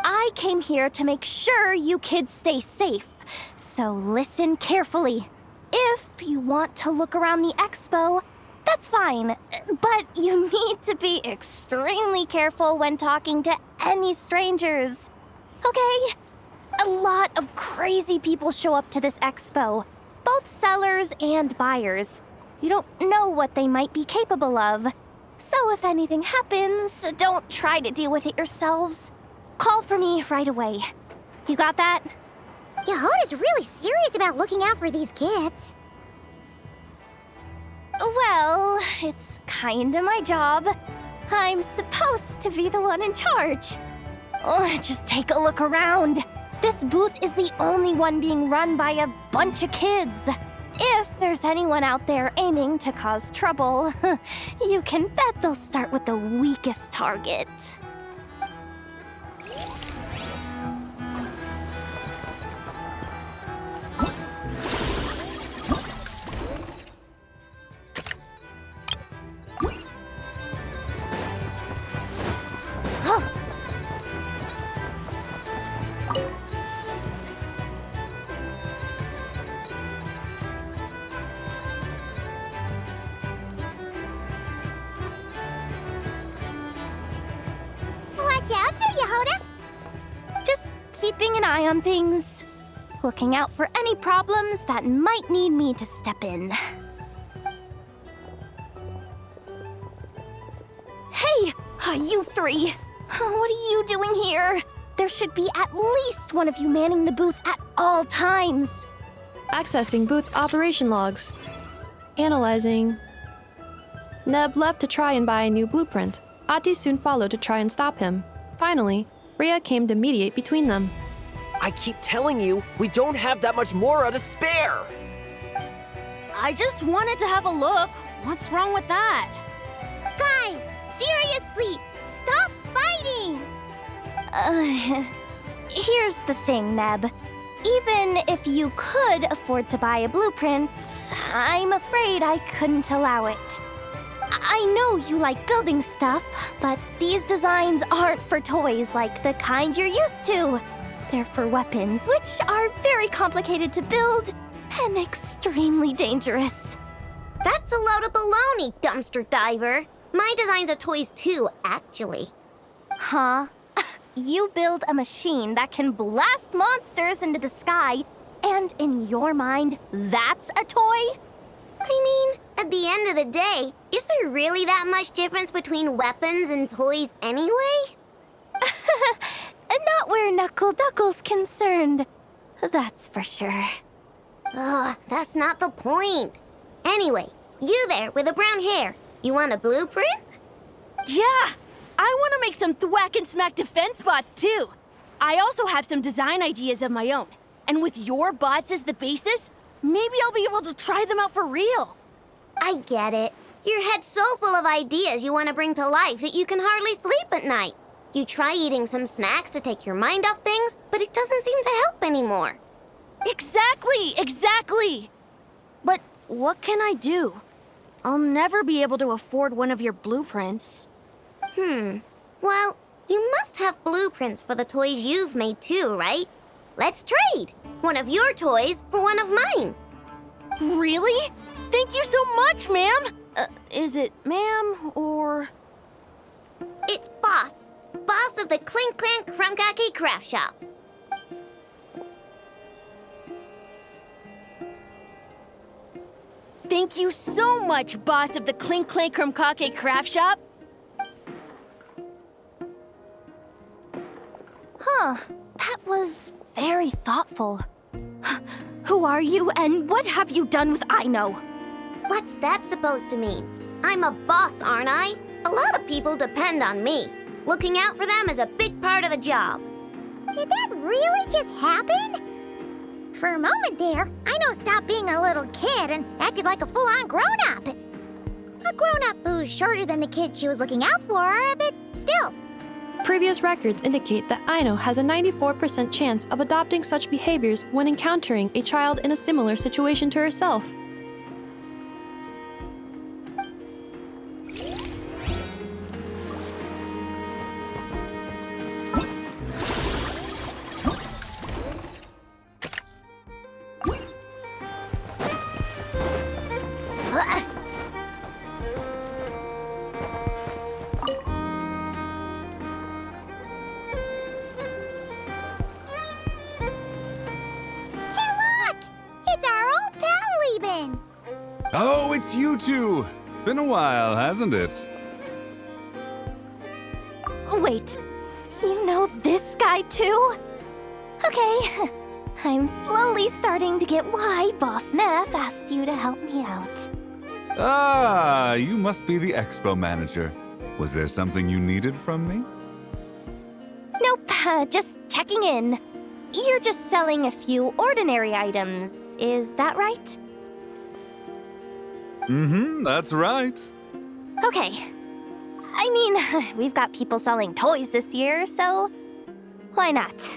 I came here to make sure you kids stay safe, so listen carefully. If you want to look around the expo, that's fine, but you need to be extremely careful when talking to any strangers. Okay? A lot of crazy people show up to this expo, both sellers and buyers. You don't know what they might be capable of. So if anything happens, don't try to deal with it yourselves. Call for me right away. You got that? Yehoda's really serious about looking out for these kids. Well, it's kinda my job. I'm supposed to be the one in charge. Oh, just take a look around. This booth is the only one being run by a bunch of kids. If there's anyone out there aiming to cause trouble, you can bet they'll start with the weakest target. Watch out, Yehoda! Just keeping an eye on things. Looking out for any problems that might need me to step in. Hey, you three! What are you doing here? There should be at least one of you manning the booth at all times. Accessing booth operation logs. Analyzing. Neb left to try and buy a new blueprint. Ati soon followed to try and stop him. Finally, Rhea came to mediate between them. I keep telling you, we don't have that much Mora to spare! I just wanted to have a look. What's wrong with that? Guys, seriously, stop fighting! Here's the thing, Neb. Even if you could afford to buy a blueprint, I'm afraid I couldn't allow it. I know you like building stuff, but these designs aren't for toys like the kind you're used to. They're for weapons, which are very complicated to build and extremely dangerous. That's a load of baloney, dumpster diver. My designs are toys too, actually. Huh? You build a machine that can blast monsters into the sky, and in your mind, that's a toy? I mean, at the end of the day, is there really that much difference between weapons and toys anyway? Not where Knuckle Duckle's concerned. That's for sure. Ugh, that's not the point. Anyway, you there with the brown hair, you want a blueprint? Yeah! I want to make some thwack and smack defense bots too. I also have some design ideas of my own. And with your bots as the basis, maybe I'll be able to try them out for real. I get it. Your head's so full of ideas you want to bring to life that you can hardly sleep at night. You try eating some snacks to take your mind off things, but it doesn't seem to help anymore. Exactly! But what can I do? I'll never be able to afford one of your blueprints. Well, you must have blueprints for the toys you've made too, right? Let's trade! One of your toys for one of mine. Really? Thank you so much, ma'am! Is it ma'am or... It's Boss. Boss of the Clink Clank Krumkake Craft Shop. Thank you so much, boss of the Clink Clank Krumkake Craft Shop. Huh, that was very thoughtful. Who are you, and what have you done with Aino? What's that supposed to mean? I'm a boss, aren't I? A lot of people depend on me. Looking out for them is a big part of the job. Did that really just happen? For a moment there, Aino stopped being a little kid and acted like a full-on grown-up. A grown-up who's shorter than the kid she was looking out for, but still. Previous records indicate that Aino has a 94% chance of adopting such behaviors when encountering a child in a similar situation to herself. it's you two! Been a while, hasn't it? Wait, you know this guy too? Okay, I'm slowly starting to get why Boss Neff asked you to help me out. Ah, you must be the expo manager. Was there something you needed from me? Nope, just checking in. You're just selling a few ordinary items, is that right? Mm-hmm, that's right. Okay. I mean, we've got people selling toys this year, so why not?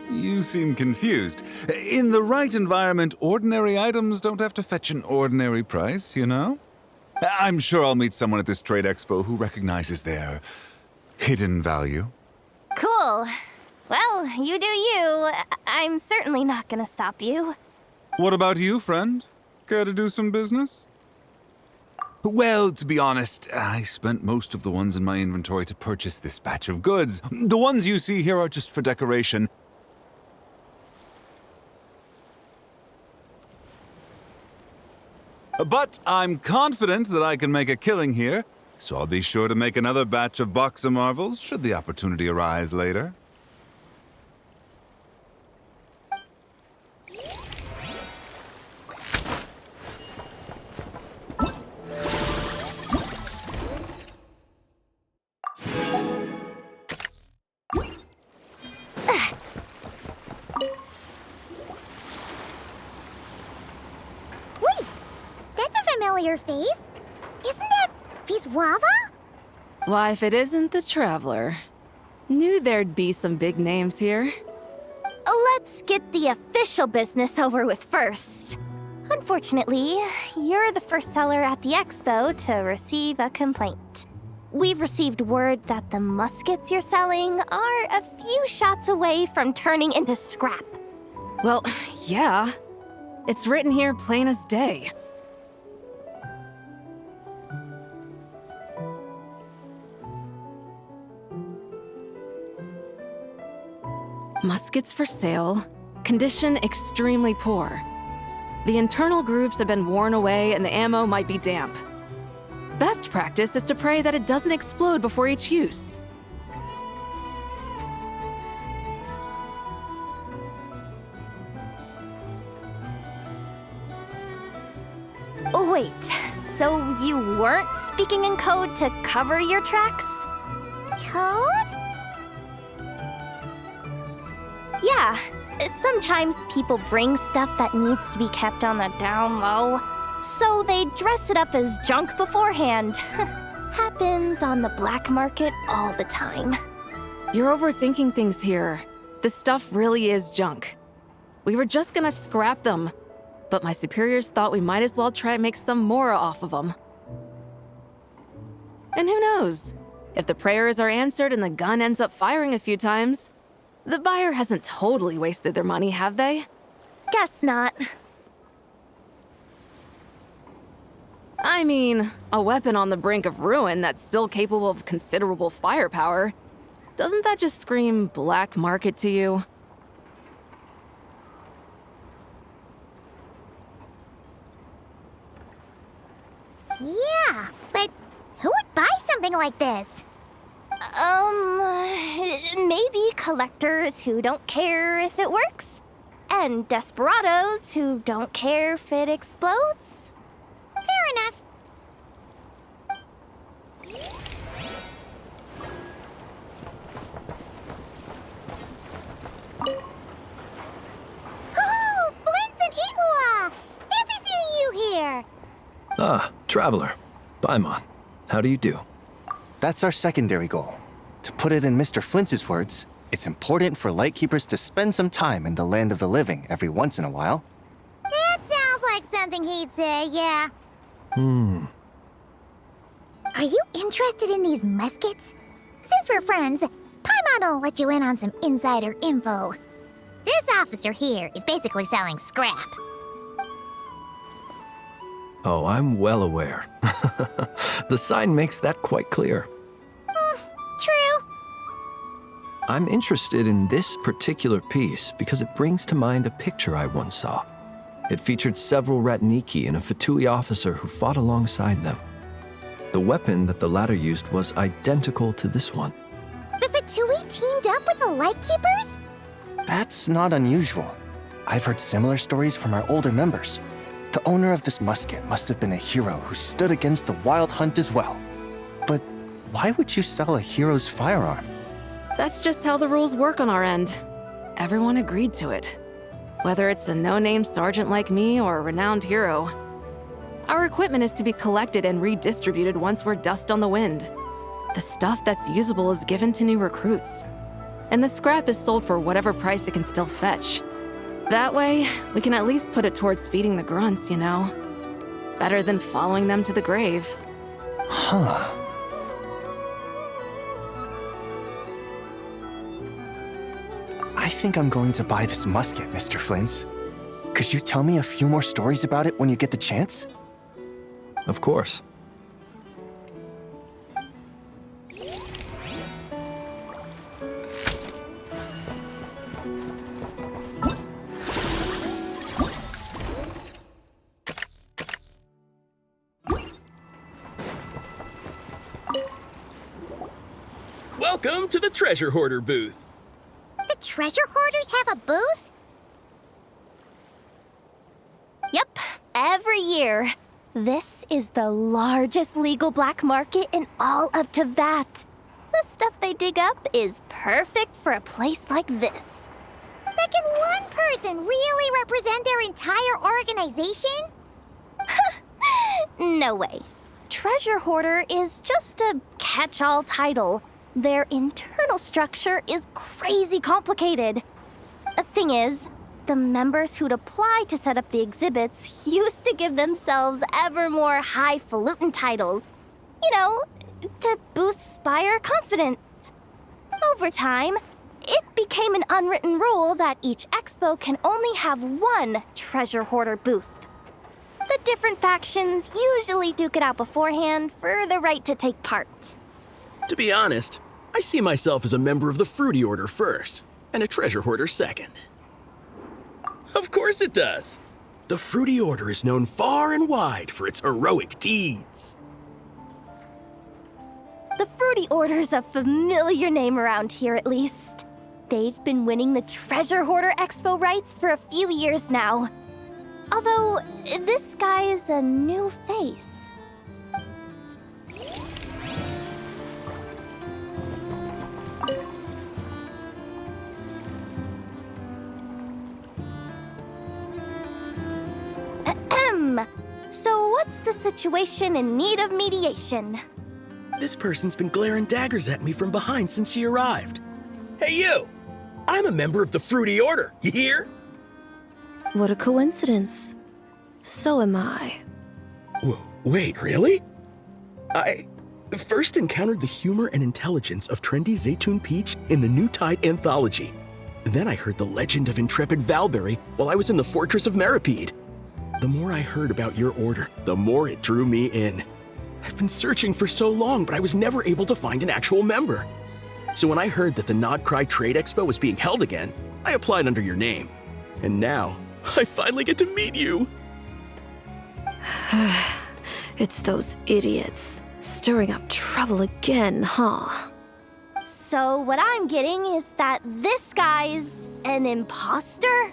You seem confused. In the right environment, ordinary items don't have to fetch an ordinary price, you know? I'm sure I'll meet someone at this trade expo who recognizes their hidden value. Cool. Well, you do you. I'm certainly not gonna stop you. What about you, friend? Care to do some business? Well, to be honest, I spent most of the ones in my inventory to purchase this batch of goods. The ones you see here are just for decoration. But I'm confident that I can make a killing here, so I'll be sure to make another batch of Box of Marvels should the opportunity arise later. Familiar face? Isn't that Viswava? Why, if it isn't the Traveler. Knew there'd be some big names here. Let's get the official business over with first. Unfortunately, you're the first seller at the expo to receive a complaint. We've received word that the muskets you're selling are a few shots away from turning into scrap. Well, yeah. It's written here plain as day. Muskets for sale. Condition extremely poor. The internal grooves have been worn away and the ammo might be damp. Best practice is to pray that it doesn't explode before each use. Wait, so you weren't speaking in code to cover your tracks? Code? Yeah, sometimes people bring stuff that needs to be kept on the down low, so they dress it up as junk beforehand. Happens on the black market all the time. You're overthinking things here. This stuff really is junk. We were just gonna scrap them, but my superiors thought we might as well try and make some more off of them. And who knows? If the prayers are answered and the gun ends up firing a few times, the buyer hasn't totally wasted their money, have they? Guess not. I mean, a weapon on the brink of ruin that's still capable of considerable firepower. Doesn't that just scream black market to you? Yeah, but who would buy something like this? Maybe collectors who don't care if it works, and desperados who don't care if it explodes. Fair enough. Oh, Blintz and Igua! Fancy seeing you here! Ah, Traveler. Paimon. How do you do? That's our secondary goal. To put it in Mr. Flintz's words, it's important for Lightkeepers to spend some time in the land of the living every once in a while. That sounds like something he'd say, yeah. Are you interested in these muskets? Since we're friends, Paimon will let you in on some insider info. This officer here is basically selling scrap. Oh, I'm well aware. The sign makes that quite clear. True. I'm interested in this particular piece because it brings to mind a picture I once saw. It featured several Ratniki and a Fatui officer who fought alongside them. The weapon that the latter used was identical to this one. The Fatui teamed up with the Lightkeepers? That's not unusual. I've heard similar stories from our older members. The owner of this musket must have been a hero who stood against the Wild Hunt as well. But why would you sell a hero's firearm? That's just how the rules work on our end. Everyone agreed to it. Whether it's a no-name sergeant like me or a renowned hero. Our equipment is to be collected and redistributed once we're dust on the wind. The stuff that's usable is given to new recruits. And the scrap is sold for whatever price it can still fetch. That way, we can at least put it towards feeding the grunts, you know? Better than following them to the grave. Huh. I think I'm going to buy this musket, Mr. Flint's. Could you tell me a few more stories about it when you get the chance? Of course. Welcome to the Treasure Hoarder booth. The treasure hoarders have a booth? Yep, every year. This is the largest legal black market in all of Tevat. The stuff they dig up is perfect for a place like this. But can one person really represent their entire organization? No way. Treasure hoarder is just a catch-all title. Their internal structure is crazy complicated. The thing is, the members who'd apply to set up the exhibits used to give themselves ever more highfalutin titles. You know, to boost Spire confidence. Over time, it became an unwritten rule that each expo can only have one treasure hoarder booth. The different factions usually duke it out beforehand for the right to take part. To be honest, I see myself as a member of the Fruity Order first, and a treasure hoarder second. Of course it does. The Fruity Order is known far and wide for its heroic deeds. The Fruity Order's a familiar name around here, at least. They've been winning the Treasure Hoarder Expo rights for a few years now. Although, this guy's a new face. Ahem. So what's the situation in need of mediation? This person's been glaring daggers at me from behind since she arrived. Hey you! I'm a member of the Fruity Order, you hear? What a coincidence. So am I. Wait, really? I first encountered the humor and intelligence of trendy Zaytun Peach in the New Tide anthology. Then I heard the legend of intrepid Valberry while I was in the Fortress of Meripede. The more I heard about your order, the more it drew me in. I've been searching for so long, but I was never able to find an actual member. So when I heard that the Nodcry Trade Expo was being held again, I applied under your name. And now, I finally get to meet you. It's those idiots. Stirring up trouble again, huh? So what I'm getting is that this guy's an imposter?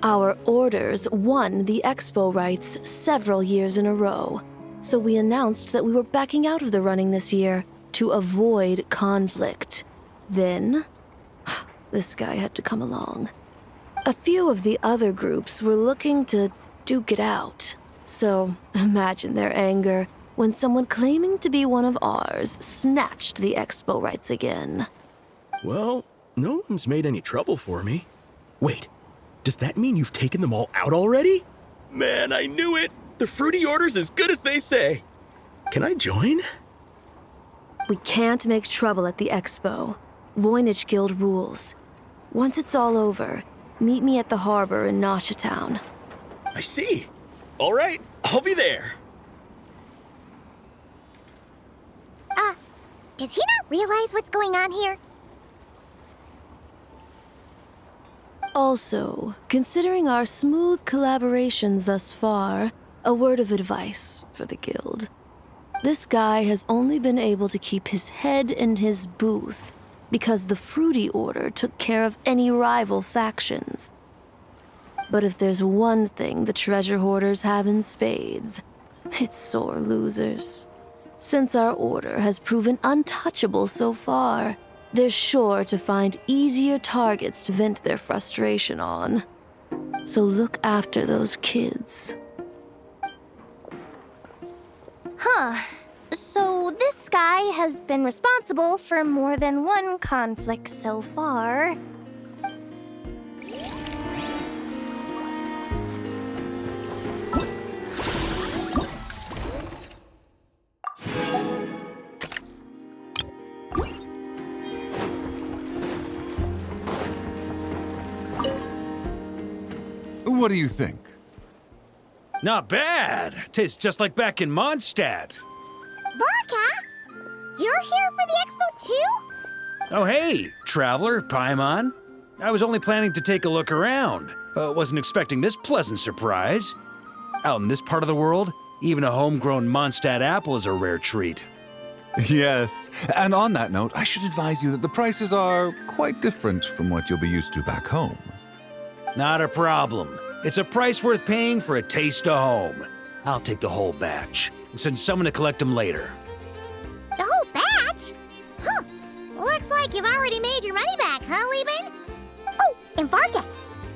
Our orders won the expo rights several years in a row, so we announced that we were backing out of the running this year to avoid conflict. Then, this guy had to come along. A few of the other groups were looking to duke it out, so imagine their anger when someone claiming to be one of ours snatched the expo rights again. Well, no one's made any trouble for me. Wait, does that mean you've taken them all out already? Man, I knew it! The Fruity Order's as good as they say. Can I join? We can't make trouble at the expo. Voynich Guild rules. Once it's all over, meet me at the harbor in Nasha Town. I see. All right, I'll be there. Does he not realize what's going on here? Also, considering our smooth collaborations thus far, a word of advice for the guild. This guy has only been able to keep his head in his booth because the Fruity Order took care of any rival factions. But if there's one thing the treasure hoarders have in spades, it's sore losers. Since our order has proven untouchable so far, they're sure to find easier targets to vent their frustration on. So look after those kids. Huh. So this guy has been responsible for more than one conflict so far. What do you think? Not bad. Tastes just like back in Mondstadt. Varka? You're here for the expo too? Oh hey, traveler, Paimon. I was only planning to take a look around. Wasn't expecting this pleasant surprise. Out in this part of the world, even a homegrown Mondstadt apple is a rare treat. Yes, and on that note, I should advise you that the prices are quite different from what you'll be used to back home. Not a problem. It's a price worth paying for a taste of home. I'll take the whole batch and send someone to collect them later. The whole batch? Huh. Looks like you've already made your money back, huh, Lieben? Oh, and Varga,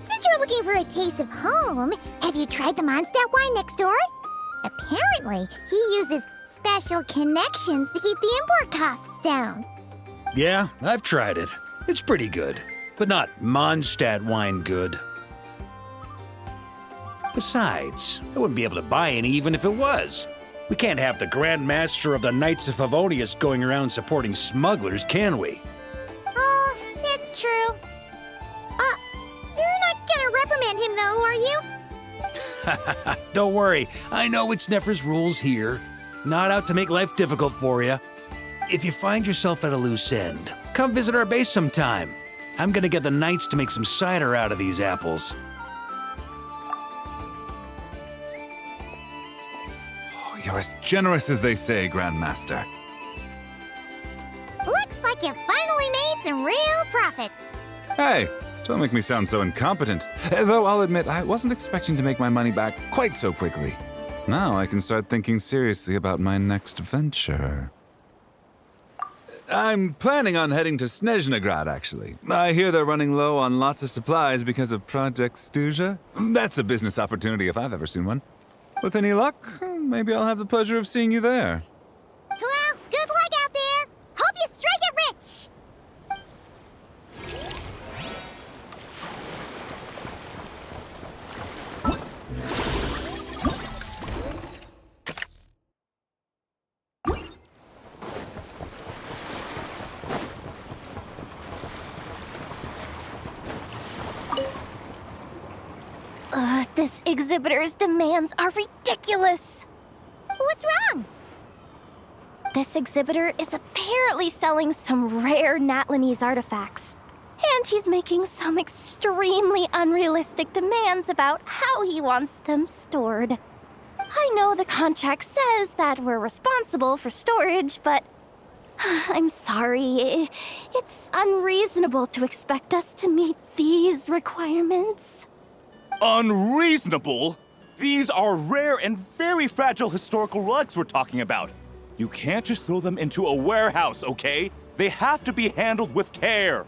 since you're looking for a taste of home, have you tried the Mondstadt wine next door? Apparently, he uses special connections to keep the import costs down. Yeah, I've tried it. It's pretty good, but not Mondstadt wine good. Besides, I wouldn't be able to buy any even if it was. We can't have the Grand Master of the Knights of Favonius going around supporting smugglers, can we? Oh, that's true. You're not gonna reprimand him though, are you? Don't worry, I know it's Nefer's rules here. Not out to make life difficult for you. If you find yourself at a loose end, come visit our base sometime. I'm gonna get the Knights to make some cider out of these apples. You're as generous as they say, Grandmaster. Looks like you finally made some real profit. Hey, don't make me sound so incompetent. Though I'll admit, I wasn't expecting to make my money back quite so quickly. Now I can start thinking seriously about my next venture. I'm planning on heading to Snezhnegrad, actually. I hear they're running low on lots of supplies because of Project Stuja. That's a business opportunity if I've ever seen one. With any luck, maybe I'll have the pleasure of seeing you there. Well, good luck out there. Hope you strike it rich. This exhibitor's demands are ridiculous. What's wrong? This exhibitor is apparently selling some rare Natlanese artifacts. And he's making some extremely unrealistic demands about how he wants them stored. I know the contract says that we're responsible for storage, but I'm sorry. It's unreasonable to expect us to meet these requirements. Unreasonable? These are rare and very fragile historical relics we're talking about. You can't just throw them into a warehouse, okay? They have to be handled with care.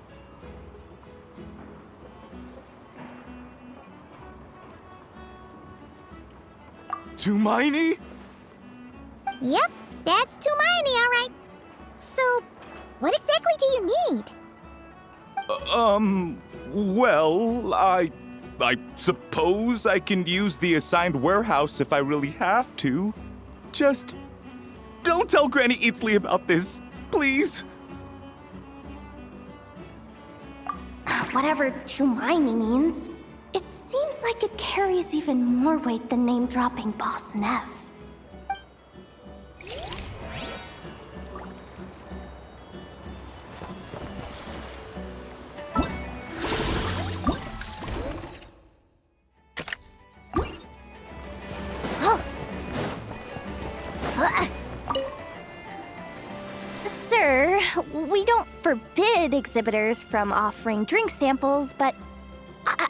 Tumaini? Yep, that's Tumaini, all right. So, what exactly do you need? Well, I suppose I can use the assigned warehouse if I really have to. Just don't tell Granny Eatsley about this, please. Whatever Tumaini means, it seems like it carries even more weight than name-dropping Boss Neff. Sir, we don't forbid exhibitors from offering drink samples, but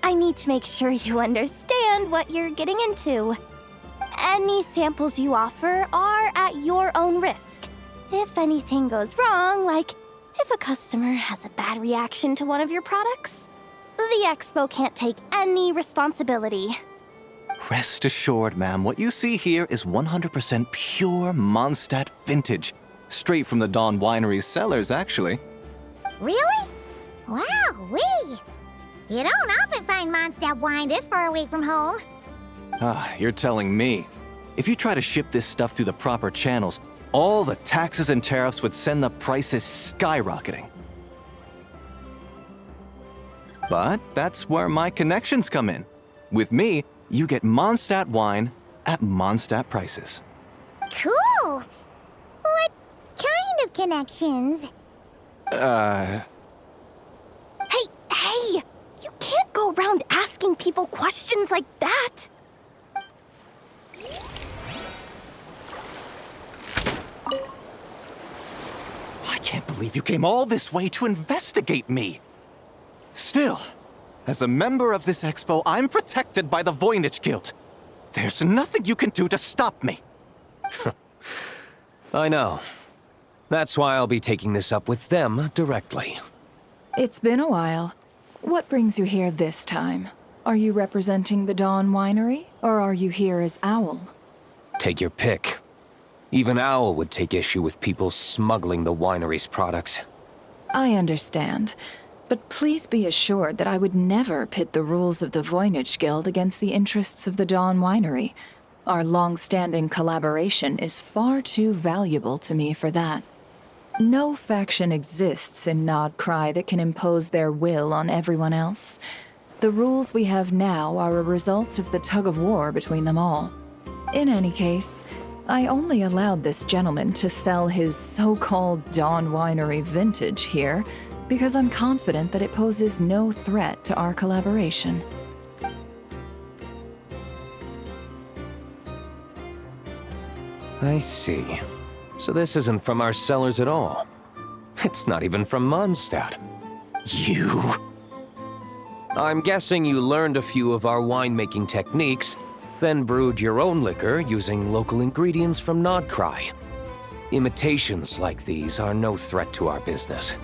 I need to make sure you understand what you're getting into. Any samples you offer are at your own risk. If anything goes wrong, like if a customer has a bad reaction to one of your products, the expo can't take any responsibility. Rest assured, ma'am, what you see here is 100% pure Mondstadt vintage. Straight from the Dawn Winery's cellars, actually. Really? Wow-wee! You don't often find Mondstadt wine this far away from home. Ah, you're telling me. If you try to ship this stuff through the proper channels, all the taxes and tariffs would send the prices skyrocketing. But that's where my connections come in. With me, you get Mondstadt wine at Mondstadt prices. Cool! What kind of connections? Hey! You can't go around asking people questions like that! I can't believe you came all this way to investigate me. Still, as a member of this expo, I'm protected by the Voynich Guild. There's nothing you can do to stop me. I know. That's why I'll be taking this up with them directly. It's been a while. What brings you here this time? Are you representing the Dawn Winery, or are you here as Owl? Take your pick. Even Owl would take issue with people smuggling the winery's products. I understand. But please be assured that I would never pit the rules of the Voynich Guild against the interests of the Dawn Winery. Our long-standing collaboration is far too valuable to me for that. No faction exists in Nodcry that can impose their will on everyone else. The rules we have now are a result of the tug-of-war between them all. In any case, I only allowed this gentleman to sell his so-called Dawn Winery vintage here because I'm confident that it poses no threat to our collaboration. I see. So this isn't from our cellars at all. It's not even from Mondstadt. You... I'm guessing you learned a few of our winemaking techniques, then brewed your own liquor using local ingredients from Nodcry. Imitations like these are no threat to our business.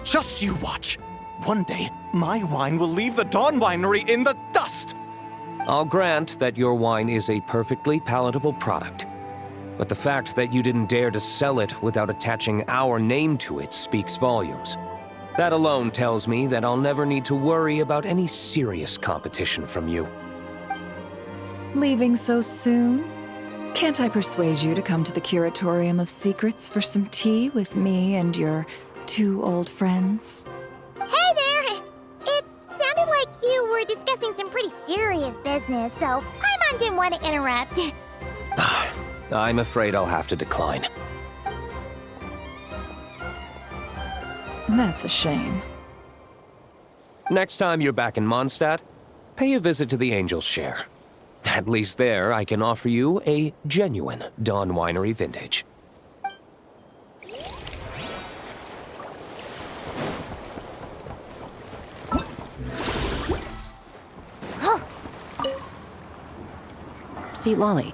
Just you watch. One day, my wine will leave the Dawn Winery in the dust! I'll grant that your wine is a perfectly palatable product. But the fact that you didn't dare to sell it without attaching our name to it speaks volumes. That alone tells me that I'll never need to worry about any serious competition from you. Leaving so soon? Can't I persuade you to come to the Curatorium of Secrets for some tea with me and your two old friends? Hey there! It sounded like you were discussing some pretty serious business, so Paimon didn't want to interrupt. I'm afraid I'll have to decline. That's a shame. Next time you're back in Mondstadt, pay a visit to the Angel's Share. At least there, I can offer you a genuine Dawn Winery vintage. See, Lolly,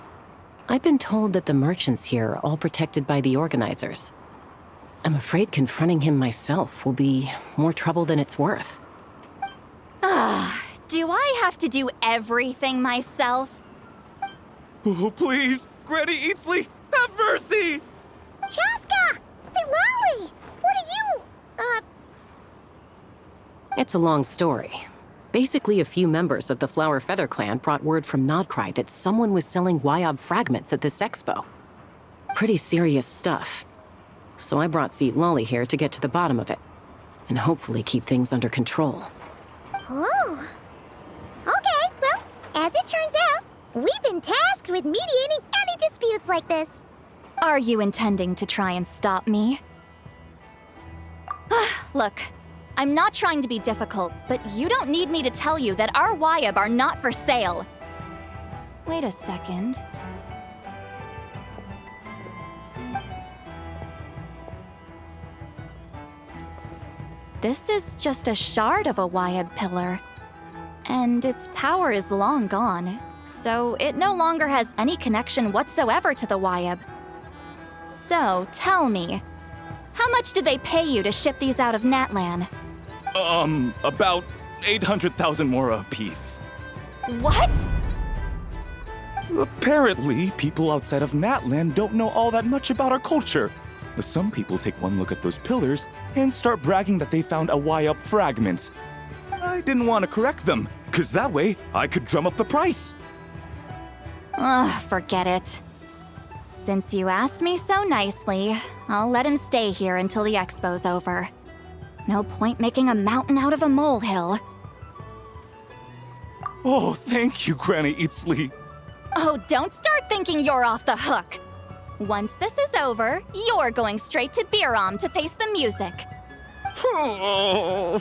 I've been told that the merchants here are all protected by the organizers. I'm afraid confronting him myself will be more trouble than it's worth. Do I have to do everything myself? Oh, please! Granny Eatsley, have mercy! Chaska! Say, Lolly! What are you, It's a long story. Basically, a few members of the Flower Feather clan brought word from Nodcry that someone was selling Wyob fragments at this expo. Pretty serious stuff. So I brought Seat Lolly here to get to the bottom of it, and hopefully keep things under control. Oh. Okay, well, as it turns out, we've been tasked with mediating any disputes like this. Are you intending to try and stop me? Look, I'm not trying to be difficult, but you don't need me to tell you that our Wyob are not for sale. Wait a second. this is just a shard of a Wyeb pillar. And its power is long gone, so it no longer has any connection whatsoever to the Wyeb. So, tell me, how much did they pay you to ship these out of Natlan? About 800,000 mora apiece. What? Apparently, people outside of Natlan don't know all that much about our culture. Some people take one look at those pillars and start bragging that they found a Wyeb fragment. I didn't want to correct them, because that way I could drum up the price. Ugh, forget it. Since you asked me so nicely, I'll let him stay here until the expo's over. No point making a mountain out of a molehill. Oh, thank you, Granny Eatsley. Oh, don't start thinking you're off the hook. Once this is over, you're going straight to Biram to face the music. Oh.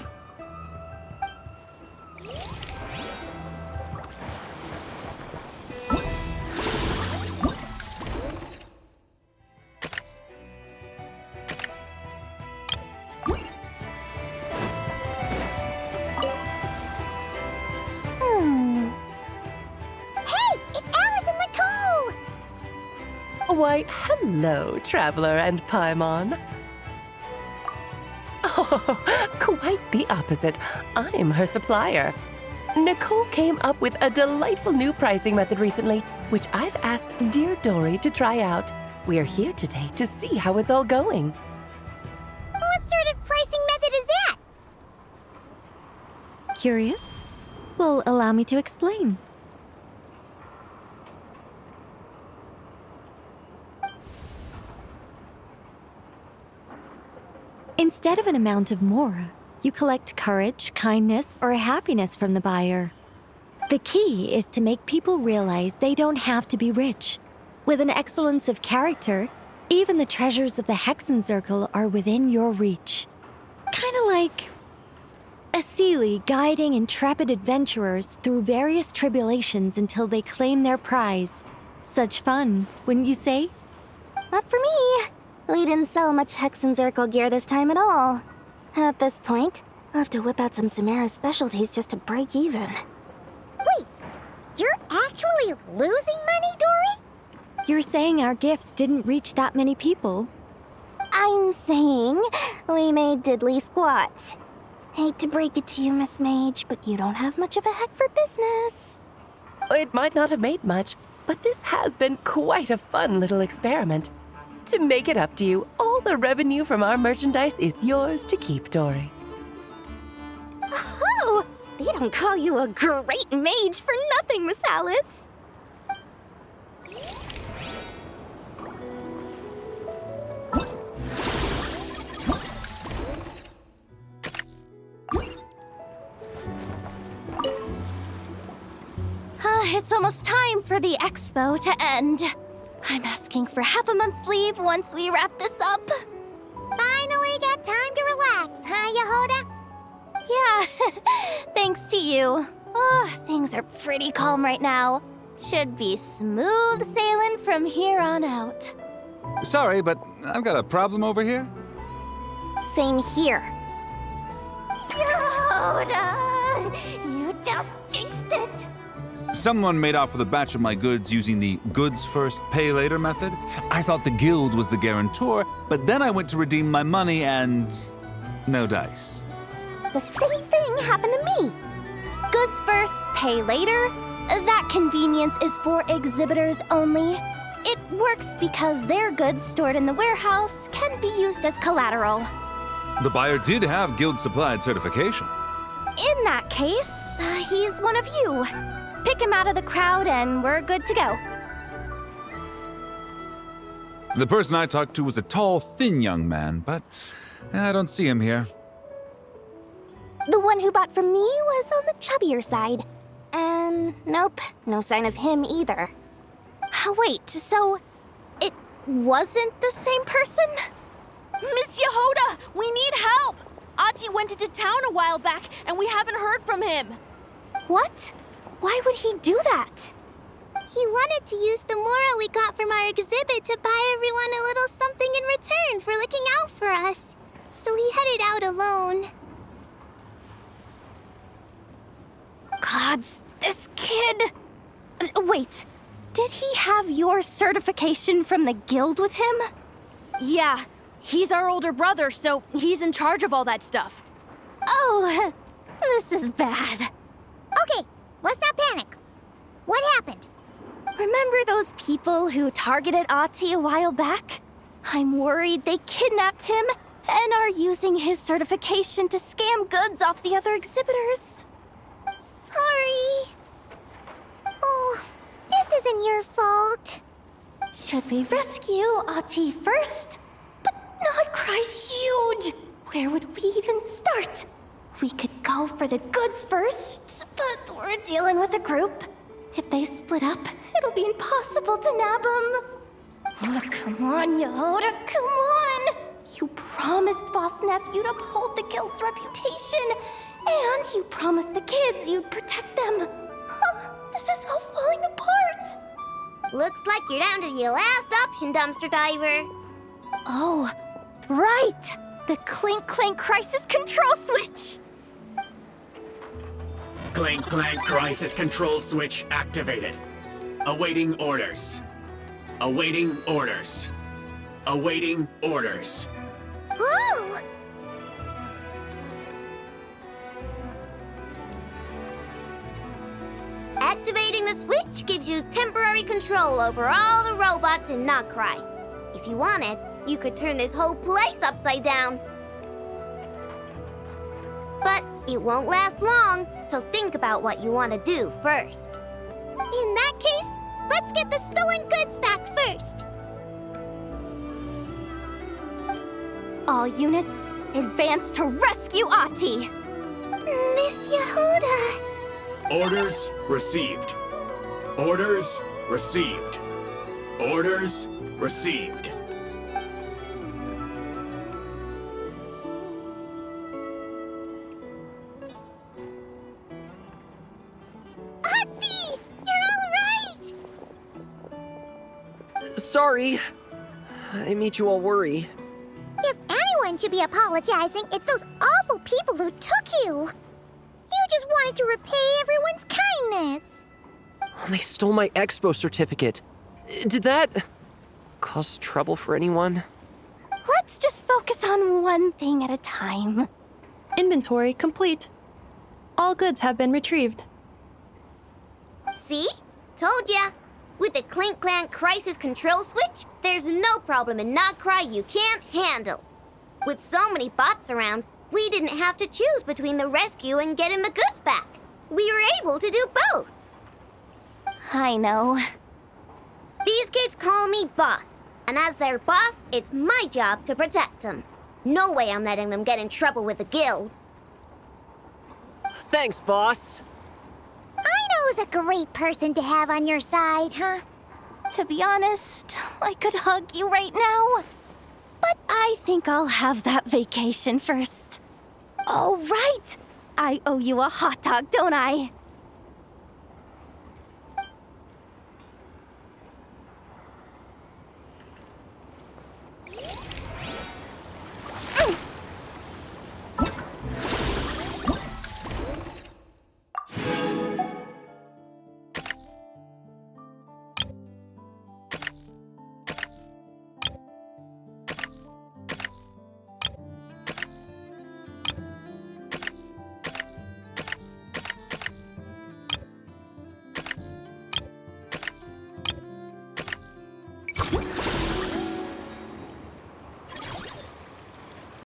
Hey, it's Alice and Nicole! Why, hello, Traveler and Paimon. Oh, quite the opposite. I'm her supplier. Nicole came up with a delightful new pricing method recently, which I've asked dear Dory to try out. We're here today to see how it's all going. What sort of pricing method is that? Curious? Well, allow me to explain. Instead of an amount of mora, you collect courage, kindness, or happiness from the buyer. The key is to make people realize they don't have to be rich. With an excellence of character, even the treasures of the Hexencircle are within your reach. Kinda like a Seelie guiding intrepid adventurers through various tribulations until they claim their prize. Such fun, wouldn't you say? Not for me. We didn't sell much Hexencircle gear this time at all. At this point, I'll have to whip out some Samara specialties just to break even. Wait, you're actually losing money, Dory? You're saying our gifts didn't reach that many people? I'm saying we made diddly squat. Hate to break it to you, Miss Mage, but you don't have much of a heck for business. It might not have made much, but this has been quite a fun little experiment. To make it up to you, all the revenue from our merchandise is yours to keep, Dory. Oh, they don't call you a great mage for nothing, Miss Alice. It's almost time for the expo to end. I'm asking for half a month's leave once we wrap this up. Finally got time to relax, huh, Yehoda? Yeah, thanks to you. Oh, things are pretty calm right now. Should be smooth sailing from here on out. Sorry, but I've got a problem over here. Same here. Yehoda! You just jinxed it! Someone made off with a batch of my goods using the goods first, pay later method. I thought the guild was the guarantor, but then I went to redeem my money and no dice. The same thing happened to me. Goods first, pay later? That convenience is for exhibitors only. It works because their goods stored in the warehouse can be used as collateral. The buyer did have guild supplied certification. In that case, he's one of you. Pick him out of the crowd and we're good to go. The person I talked to was a tall, thin young man, but I don't see him here. The one who bought from me was on the chubbier side. And nope, no sign of him either. Wait, so it wasn't the same person? Miss Yehoda, we need help! Ati went into town a while back and we haven't heard from him. What? Why would he do that? He wanted to use the mora we got from our exhibit to buy everyone a little something in return for looking out for us. So he headed out alone. Gods, this kid... Wait, did he have your certification from the guild with him? Yeah, he's our older brother, so he's in charge of all that stuff. Oh, this is bad. Okay, let's not panic. What happened? Remember those people who targeted Ahti a while back? I'm worried they kidnapped him and are using his certification to scam goods off the other exhibitors. Sorry. Oh, this isn't your fault. Should we rescue Ahti first? But Notcry's huge! Where would we even start? We could go for the goods first, but we're dealing with a group. If they split up, it'll be impossible to nab them. Oh, come on, Yehoda, come on! You promised Boss Nephew to uphold the guild's reputation, and you promised the kids you'd protect them. This is all falling apart. Looks like you're down to your last option, dumpster diver. Oh, right! The Clink Clank Crisis Control Switch! Clank Clank Crisis Control Switch activated. Awaiting orders. Awaiting orders. Awaiting orders. Whoa! Activating the switch gives you temporary control over all the robots in Notcry. If you wanted, you could turn this whole place upside down. But it won't last long, so think about what you want to do first. In that case, let's get the stolen goods back first. All units, advance to rescue Ahti! Miss Yehoda. Orders received. Orders received. Orders received. Ahti! You're all right! Sorry. I made you all worry. If anyone should be apologizing, it's those awful people who took you. You just wanted to repay everyone's kindness. They stole my expo certificate. Did that cause trouble for anyone? Let's just focus on one thing at a time. Inventory complete. All goods have been retrieved. See? Told ya. With the Clink Clank Crisis Control Switch, there's no problem in Notcry you can't handle. With so many bots around, we didn't have to choose between the rescue and getting the goods back. We were able to do both. I know. These kids call me boss, and as their boss, it's my job to protect them. No way I'm letting them get in trouble with the guild. Thanks, boss. I know who's a great person to have on your side, huh? To be honest, I could hug you right now. But I think I'll have that vacation first. Oh, right! I owe you a hot dog, don't I?